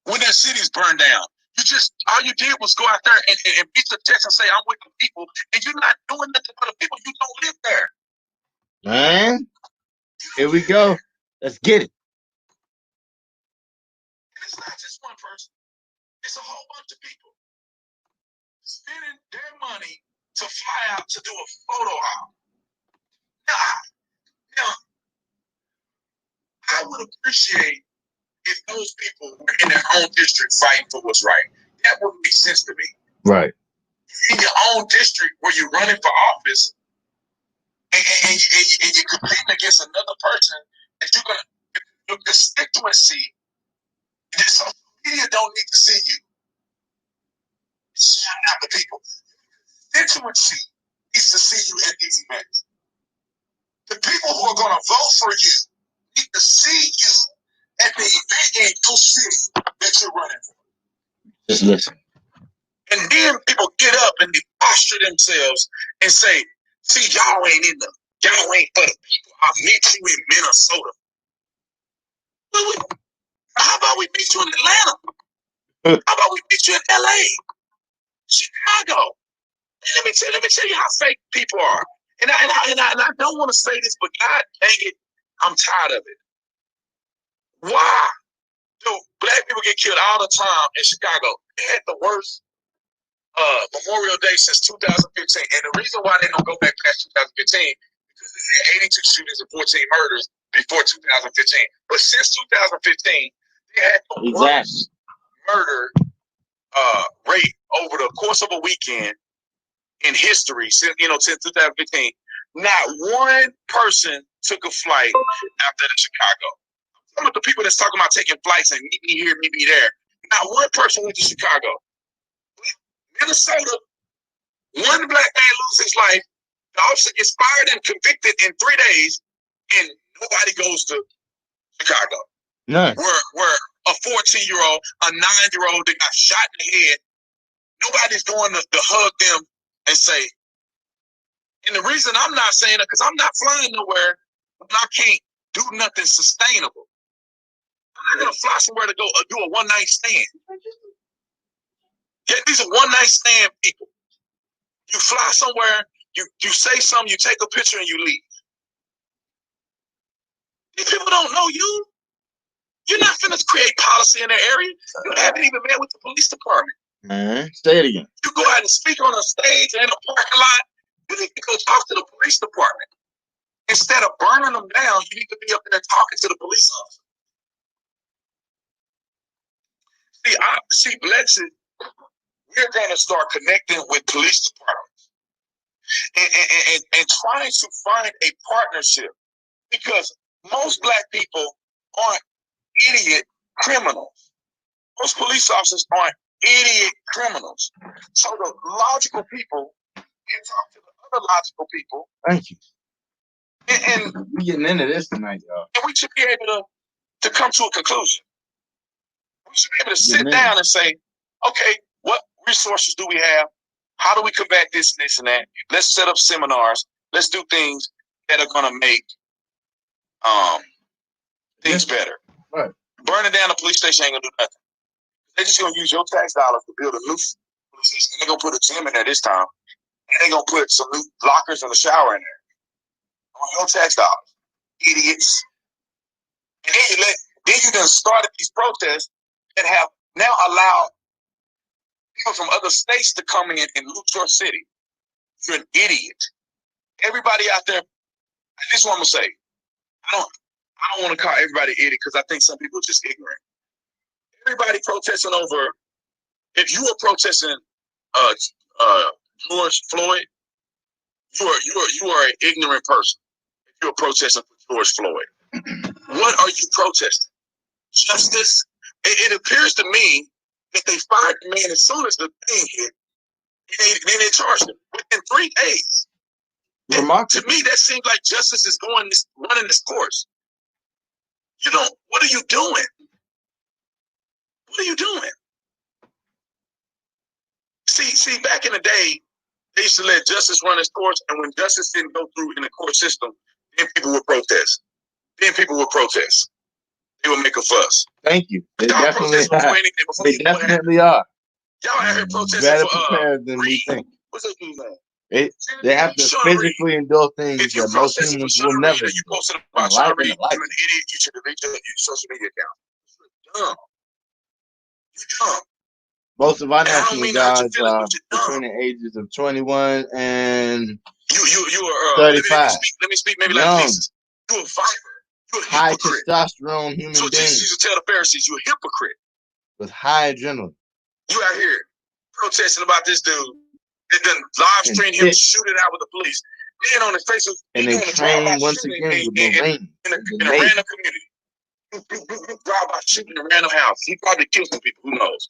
when their cities burn down? All you did was go out there and beat the chest and say, I'm with the people, and you're not doing nothing for the people. You don't live there. Man, here we go. Let's get it. And it's not just one person. It's a whole bunch of people spending their money to fly out to do a photo op. Now, I would appreciate if those people were in their own district fighting for what's right. That would make sense to me. Right. In your own district where you're running for office and you're competing against another person, and you're going to, your constituency, the social media don't need to see you. Shout out the people. Constituency needs to see you at these events. The people who are going to vote for you need to see you at the event in your city that you're running for. Just listen. And then people get up and they posture themselves and say, see, y'all ain't for the people. I'll meet you in Minnesota. How about we meet you in Atlanta? How about we meet you in LA? Chicago. Let me tell you how fake people are. And I don't want to say this, but God dang it, I'm tired of it. Why do black people get killed all the time in Chicago? They had the worst Memorial Day since 2015. And the reason why they don't go back past 2015 because they had 82 shootings and 14 murders before 2015. But since 2015, they had the worst murder rate over the course of a weekend in history since 2015. Not one person took a flight after the Chicago. Some of the people that's talking about taking flights and meet me here, meet me there. Not one person went to Chicago. Minnesota, one black man loses his life. The officer gets fired and convicted in 3 days, and nobody goes to Chicago. None. Where a 14-year-old, a 9-year-old that got shot in the head, nobody's going to hug them and say. And the reason I'm not saying it, because I'm not flying nowhere when I can't do nothing sustainable. I'm not going to fly somewhere to go do a one-night stand. Yeah, these are one-night stand people. You fly somewhere, you say something, you take a picture, and you leave. These people don't know you. You're not finna create policy in their area. You haven't even met with the police department. Man, say it again. You go out and speak on a stage in a parking lot, you need to go talk to the police department. Instead of burning them down, you need to be up there talking to the police officer. See, Lexi, we're going to start connecting with police departments and trying to find a partnership, because most black people aren't idiot criminals. Most police officers aren't idiot criminals. So the logical people can talk to the other logical people. Thank you. And we're getting into this tonight, y'all. And we should be able to come to a conclusion. We should be able to sit down and say, okay, what resources do we have? How do we combat this and this and that? Let's set up seminars. Let's do things that are going to make things better. Right. Burning down the police station ain't going to do nothing. They're just going to use your tax dollars to build a new police station. They're going to put a gym in there this time. And they're going to put some new lockers and a shower in there. On your tax dollars. Idiots. And then you done started these protests that have now allowed people from other states to come in and loot your city. You're an idiot. Everybody out there, this is what I'm gonna say. I don't want to call everybody idiot, because I think some people are just ignorant. Everybody protesting over, if you are protesting George Floyd, you are an ignorant person. If you're protesting for George Floyd, what are you protesting? Justice? It appears to me that they fired the man as soon as the thing hit, and then they charged him within 3 days. To me, that seems like justice is running this course. What are you doing? What are you doing? See, back in the day, they used to let justice run its course, and when justice didn't go through in the court system, then people would protest. They would make a fuss. Thank you. They definitely are. Y'all out here protesting better for prepared than we think. What's that dude's name? They have to physically endure things that most humans will never do. You posted about Sean Reed, you're an idiot. You should delete your social media account. Dumb. You're dumb. Most of our national guards are between the ages of 21 and 35. Let me speak maybe like this. You're a fighter. You're a high hypocrite. testosterone human So being Jesus used to tell the Pharisees, you're a hypocrite. with high adrenaline. You out here protesting about this dude that done live stream him shooting out with the police. Then on his Facebook, And they train once again with Marines. in a random community. Drive by shooting in a random house. He probably killed some people. Who knows?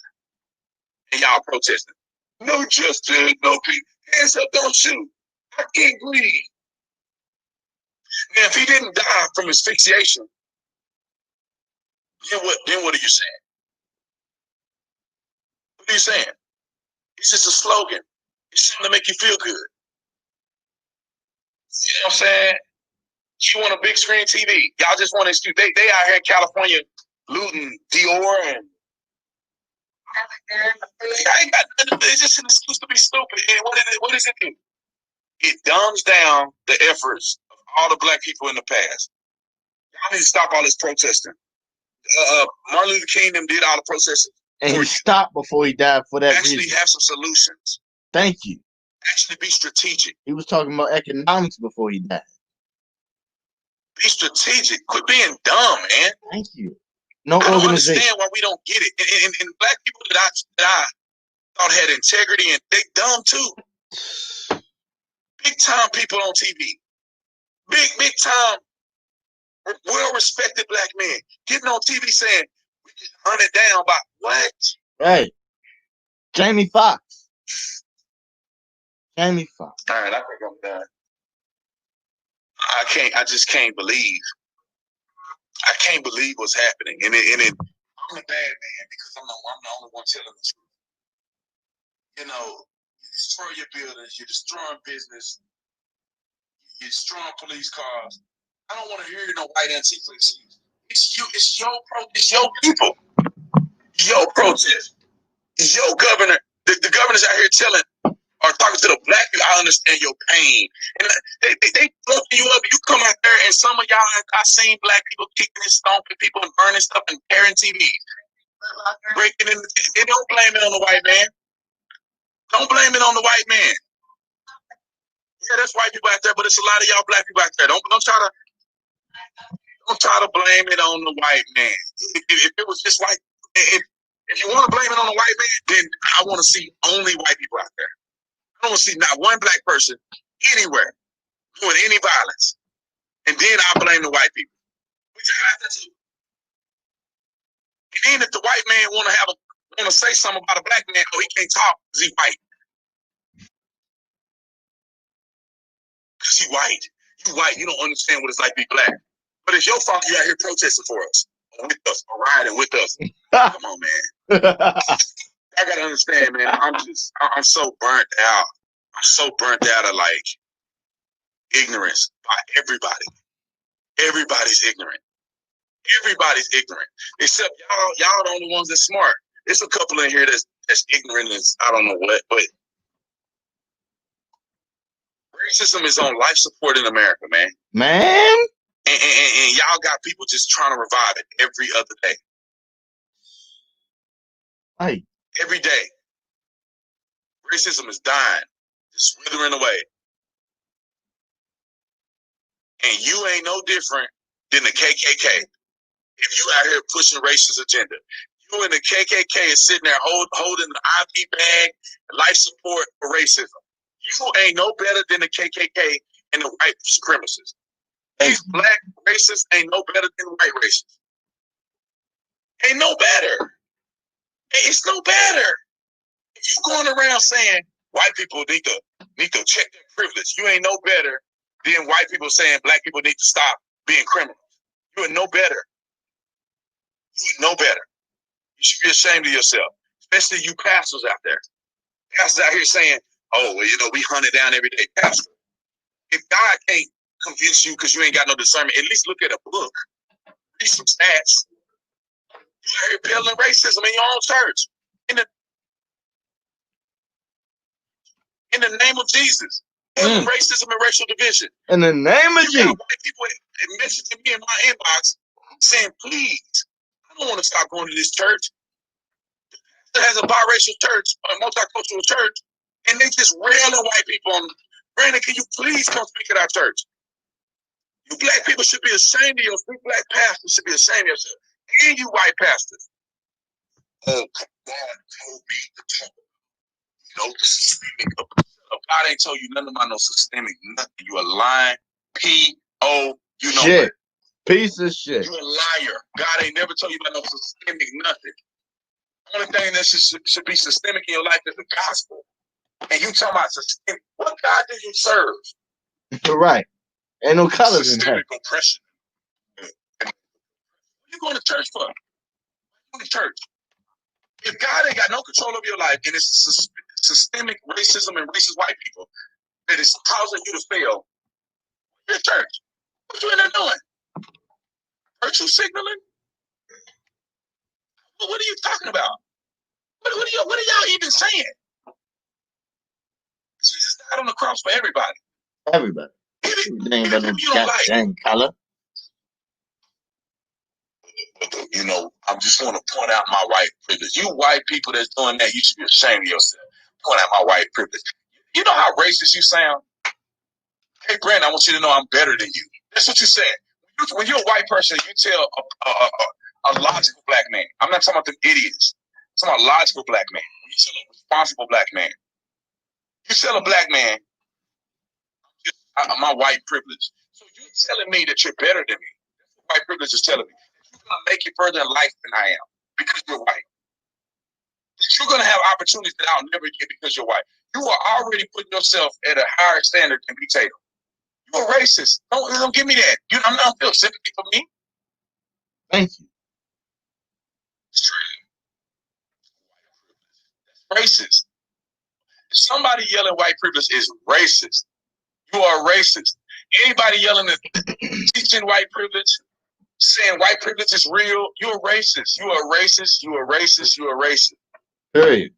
And y'all protesting. No justice, no peace. Hands up, don't shoot. I can't breathe. Now, if he didn't die from asphyxiation, then what are you saying? What are you saying? It's just a slogan. It's something to make you feel good. You know what I'm saying? You want a big screen TV. Y'all just want to excuse. They out here in California looting Dior and I ain't got nothing. It's just an excuse to be stupid. And what does it do? It dumbs down the efforts of all the black people in the past. Y'all need to stop all this protesting. Martin Luther King them did all the protesting. And he stopped before he died for that Actually reason. have some solutions. Thank you. Actually be strategic. He was talking about economics before he died. Be strategic. Quit being dumb, man. Thank you. No I don't organization. understand why we don't get it. And black people that I thought had integrity, and they dumb too. Big time people on TV. Big time, well-respected black men getting on TV saying, we just hunted down by what? Right. Jamie Foxx. Jamie Foxx. All right, I think I'm done. I just can't believe. I can't believe what's happening. And I'm a bad man because I'm the only one telling the truth. You know, you destroy your buildings, you're destroying business, you're destroying police cars. I don't want to hear no white Antifa excuse. It's you, it's your people. Your protest. It's your governor. The governors out here telling or talking to the black people, I understand your pain. And they looking you up. You come out there and some of y'all, I seen black people kicking and stomping people and burning stuff and tearing TVs. Breaking in. They don't blame it on the white man. Don't blame it on the white man. Yeah, there's white people out there, but it's a lot of y'all black people out there. Don't try to blame it on the white man. If it was just like, if you want to blame it on the white man, then I want to see only white people out there. I don't want to see not one black person anywhere doing any violence. And then I blame the white people. Which I have to do. And then if the white man want to say something about a black man, oh, he can't talk because he's white. Because he's white. You white. You don't understand what it's like to be black. But it's your fault you out here protesting for us. Or with us. Or riding with us. Come on, man. I got to understand, man. I'm so burnt out. I'm so burnt out of like ignorance by everybody. Everybody's ignorant. Everybody's ignorant. Except y'all the only ones that's smart. There's a couple in here that's ignorant as I don't know what, but racism is on life support in America, man. Man. And y'all got people just trying to revive it every other day. Hey. Every day. Racism is dying. Just withering away. And you ain't no different than the KKK. If you out here pushing racist agenda. You and the KKK is sitting there holding the IP bag, life support for racism. You ain't no better than the KKK and the white supremacists. These black racists ain't no better than white racists. Ain't no better. It's no better. If you going around saying white people need to check their privilege, you ain't no better than white people saying black people need to stop being criminals. You are no better. You are no better. You should be ashamed of yourself, especially you pastors out there. Pastors out here saying, oh, well, you know, we hunt it down every day. Pastor, if God can't convince you because you ain't got no discernment, at least look at a book. Read some stats. You out here peddling racism in your own church. In the name of Jesus. Racism and racial division. In the name of Jesus. White people messaging me in my inbox saying, please, I don't want to stop going to this church. It has a biracial church, a multicultural church, and they just railing white people on, Brandon, can you please come speak at our church? You black people should be ashamed of yourself. You black pastors should be ashamed of yourself. And you white pastors. Oh, God told me to talk about, the systemic. God ain't told you nothing about no systemic nothing. You a lying P.O. You know shit. What? Piece of shit. You a liar. God ain't never told you about no systemic nothing. The only thing that should be systemic in your life is the gospel. And you talking about systemic. What God did you serve? You're right. Ain't no colors in systemic here. oppression. What you going to church for? Going to church. If God ain't got no control over your life and it's systemic racism and racist white people that is causing you to fail, you're church. What you in there doing? Virtue signaling? What are you talking about? What are y'all even saying? Jesus died on the cross for everybody. Everybody. Ain't got no goddamn color. You know, I just want to point out my white privilege. You white people that's doing that, you should be ashamed of yourself. Point out my white privilege. You know how racist you sound? Hey, Brandon, I want you to know I'm better than you. That's what you said. When you're a white person, you tell a logical black man. I'm not talking about the idiots. I'm talking about a logical black man. When tell a responsible black man. You tell a black man, my white privilege. So you're telling me that you're better than me. That's what white privilege is telling me. You're going to make it further in life than I am because you're white. That you're going to have opportunities that I'll never get because you're white. You are already putting yourself at a higher standard than me, Tatum. You're a racist. Don't give me that. I'm not feeling sympathy for me. Thank you. That's racist. If somebody yelling white privilege is racist, you are racist. Anybody yelling at teaching white privilege, saying white privilege is real, you're racist. You are racist. You are racist. You are racist. Period.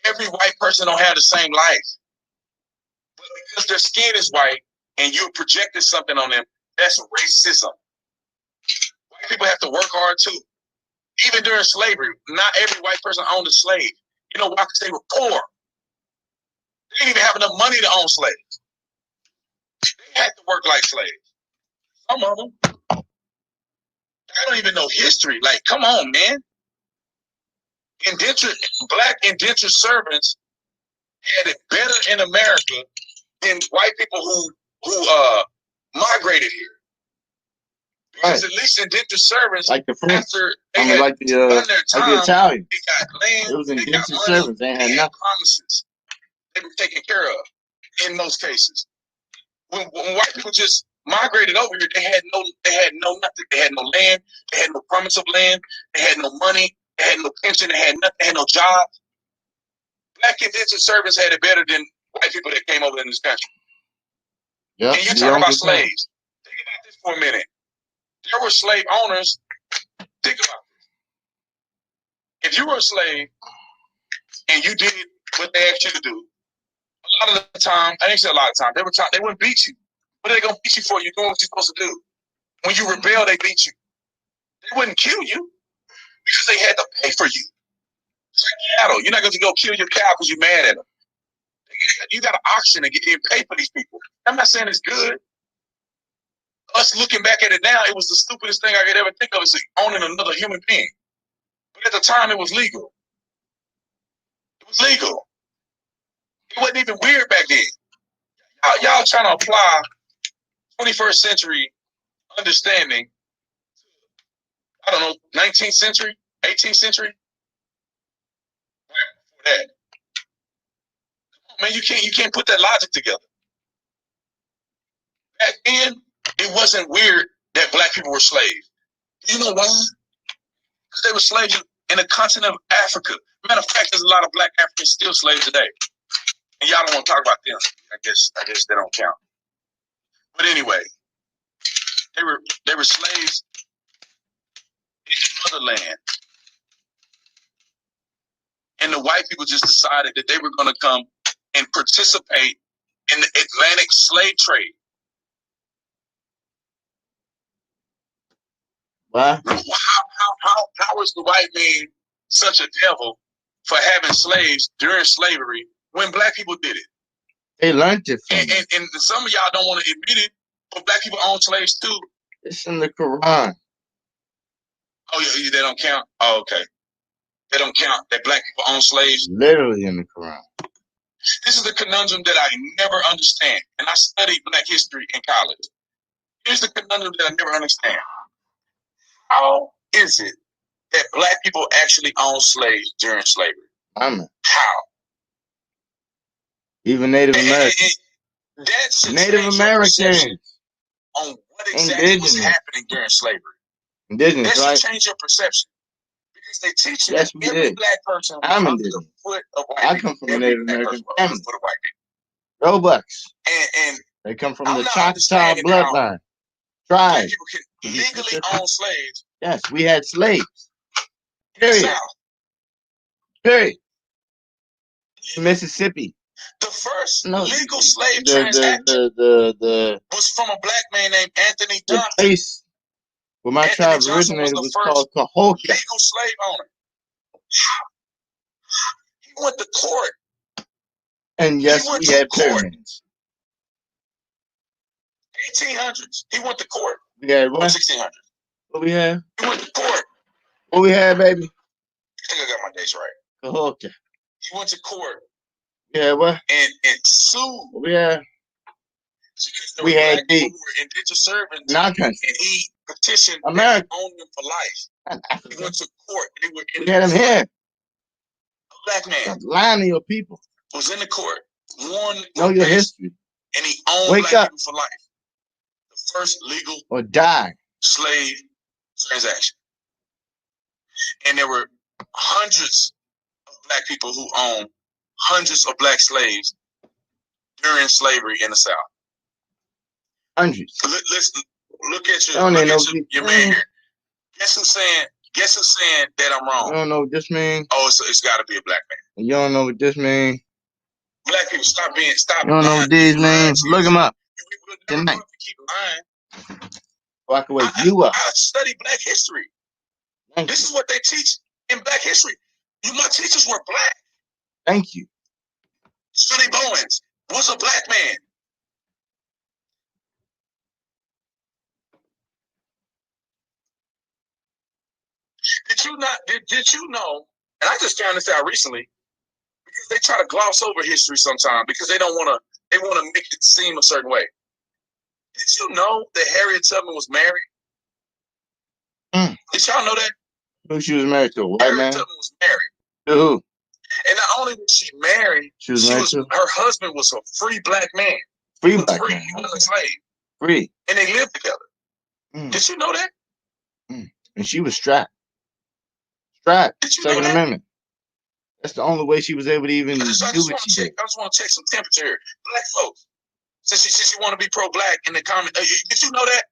Every white person don't have the same life. But because their skin is white and you projected something on them, that's racism. White people have to work hard too. Even during slavery, not every white person owned a slave. You know why? Because they were poor. They didn't even have enough money to own slaves. They had to work like slaves. Some of them. I don't even know history. Like, come on, man. Black indentured servants had it better in America than white people who migrated here. Because at least indentured servants, like the French, after they had like done their time, the Italians, they got land, it was they got indentured money, servants. They had they had nothing. promises. They were taken care of in most cases. When white people just migrated over here, they had no nothing. They had no land, they had no promise of land, they had no money, they had no pension, they had nothing, they had no jobs. Black indentured servants had it better than white people that came over in this country. Yep, and you're talking about slaves. Think about this for a minute. There were slave owners. Think about this. If you were a slave and you did what they asked you to do, a lot of the time, I didn't say a lot of the time, they wouldn't beat you. What are they gonna beat you for? You're doing what you're supposed to do. When you rebel, they beat you. They wouldn't kill you because they had to pay for you. It's like cattle. You're not going to go kill your cow because you're mad at them. You got an auction and pay for these people. I'm not saying it's good. Us looking back at it now, it was the stupidest thing I could ever think of, is owning another human being. But at the time, it was legal. It was legal. It wasn't even weird back then. Y'all trying to apply 21st century understanding, I don't know, 19th century, 18th century? Before that. Man, you can't put that logic together. Back then, it wasn't weird that black people were slaves. You know why? Because they were slaves in the continent of Africa. Matter of fact, there's a lot of black Africans still slaves today. And y'all don't want to talk about them. I guess they don't count. But anyway, they were slaves in the motherland. And the white people just decided that they were going to come and participate in the Atlantic slave trade. What? How is the white man such a devil for having slaves during slavery when black people did it? They learned it from and some of y'all don't want to admit it, but black people own slaves too. It's in the Quran. Oh, yeah, they don't count? Oh, okay. They don't count that black people own slaves? Literally in the Quran. This is the conundrum that I never understand. And I studied black history in college. Here's the conundrum that I never understand. How is it that black people actually own slaves during slavery? How? Even Native Americans. Native Americans. On what exactly was happening during slavery. Indigenous, that right? should change your perception. Because they teach you Yes, that we every did. black person I'm under indigenous. the foot of white I people. come from a Every Native black American person under the family. foot of white people. Roebucks. And They come from I'm the not Choctaw understanding bloodline. black Tribe. people can legally own slaves. Yes, we had slaves. in the Period. South. Period. In Mississippi. The first No, legal slave transaction was from a black man named Anthony the Johnson. place where my Anthony tribe Johnson originated was was the first called Cahokia. legal slave owner. He went to court. And yes, went we to had court. pyramids. 1800s. He went to court. We had Or what? 1600s. What we had? He went to court. What we had, baby? I think I got my dates right. Okay. He went to court Yeah, what? and sued Yeah. because there We were had black the people who were indentured servants, in our country. and he petitioned America. that he owned them for life. Not He Africa. went to court. They were in We had him here. A black man Stop lying to your people. was in the court, won Know the your case, history. and he owned Wake black up people for life. The first legal or die. slave transaction. And there were hundreds of black people who owned hundreds of black slaves during slavery in the South. Hundreds. Listen, look at I don't look know at your man here. Guess who's saying that I'm You wrong? don't know what this means. Oh, it's got to be a black man. You don't know what this means. Black people, stop You don't know lying. what these Lying means. to Look you. them up You will never tonight. know if you keep lying. So I can wake you up. I study black history. Thank This you. is what they teach in black history. My teachers were black. Thank you. Sonny Bowens was a black man. Did you know, and I just found this out recently, because they try to gloss over history sometimes because they want to make it seem a certain way. Did you know that Harriet Tubman was married? Did y'all know that? Who she was married to? A white Harriet man? Tubman was married. To who? And not only was she married, She was married to her husband was a free black man. free He was black free. man. He wasn't a slave. Free. And they lived together. Mm. Did you know that? And she was strapped. Strapped. Did you know Second that? Amendment. That's the only way she was able to even I do just what want she to did. check. I just want to check some temperature here. Black folks, since you want to be pro-black in the comment, did you know that?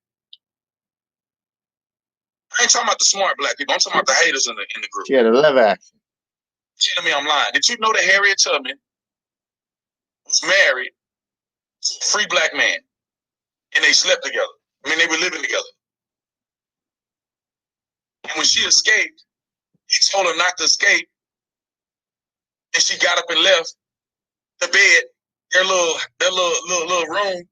I ain't talking about the smart black people. I'm talking about the haters in the group. She had a lever action. Tell me I'm lying. Did you know that Harriet Tubman was married to a free black man, and they slept together? I mean, they were living together. And when she escaped, he told her not to escape, and she got up and left the bed, their little room, and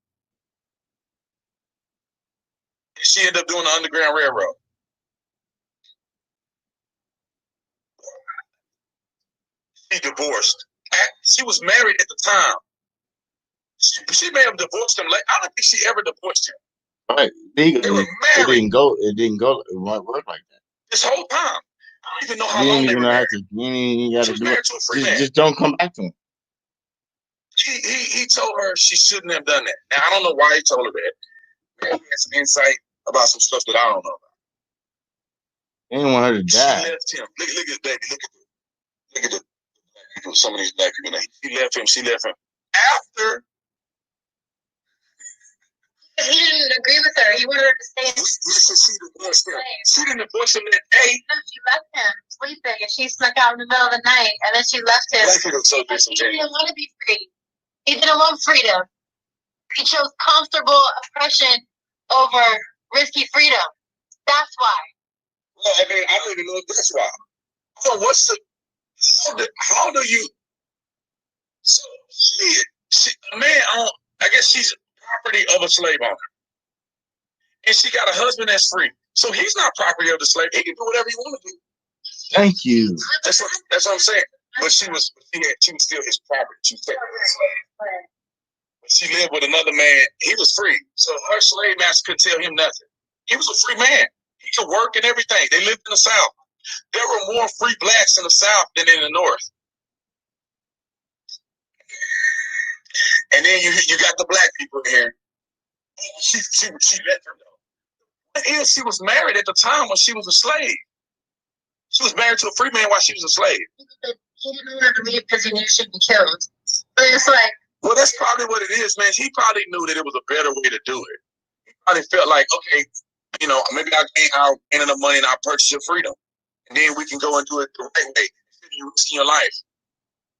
she ended up doing the Underground Railroad. She divorced. She was married at the time. She may have divorced him. I don't think she ever divorced him. Right. They were married. It didn't go. It won't work like that. This whole time. I don't even know how You long ain't they even were know how married. to. You ain't got She to was do married it. to a free man. Just don't come back to him. He told her she shouldn't have done that. Now, I don't know why he told her that. He had some insight about some stuff that I don't know about. He didn't want her to die. She left him. Look at this baby. Look at the people. Some of these black people. She left him. After. He didn't agree with her. He wanted her to stay. Listen, she divorced him. She didn't divorce him that day. She left him sleeping, and she snuck out in the middle of the night, and then she left him. Black people are so He disingenuous. didn't want to be free. He didn't want freedom. He chose comfortable oppression over risky freedom. That's why. Well, I mean, I don't even know if that's why. So how do you? So a man I guess she's property of a slave owner, and she got a husband that's free. So he's not property of the slave. He can do whatever he want to do. Thank you. That's what I'm saying. But she was still his property. She was technically a slave. But she lived with another man. He was free, so her slave master could tell him nothing. He was a free man. He could work and everything. They lived in the South. There were more free blacks in the South than in the North. And then you got the black people in here. She let them know. And she was married at the time when she was a slave. She was married to a free man while she was a slave. He didn't want her to leave because he knew she'd be killed. But it's like, well, that's probably what it is, man. He probably knew that it was a better way to do it. He probably felt like, okay, maybe I'll gain enough money and I'll purchase your freedom. And then we can go and do it the right way. You're risking your life.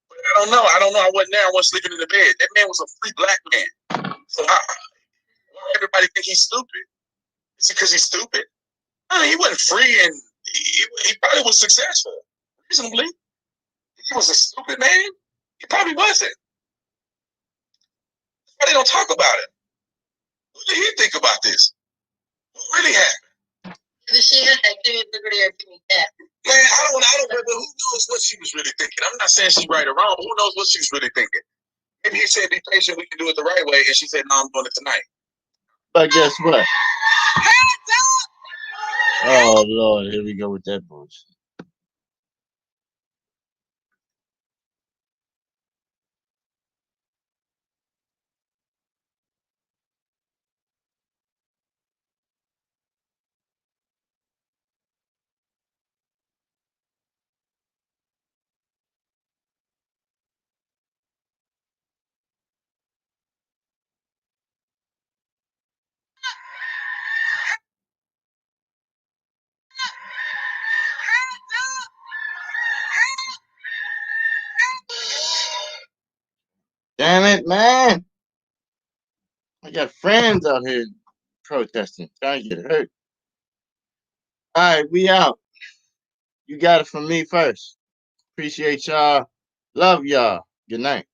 But I don't know. I wasn't there. I wasn't sleeping in the bed. That man was a free black man. So why everybody think he's stupid? Is it because he's stupid? I mean, he wasn't free, and he probably was successful, reasonably. He was a stupid man. He probably wasn't. Why they don't talk about it? What did he think about this? What really happened? she had that good liberty of being dead. Man, I don't know, but who knows what she was really thinking? not saying she's right or wrong, but who knows what she's really thinking. Maybe he said, be patient, we can do it the right way. And she said, no, I'm doing it tonight. But guess what? Oh, Lord, here we go with that bullshit. Damn it, man. I got friends out here protesting, trying to get hurt. All right, we out. You got it from me first. Appreciate y'all. Love y'all. Good night.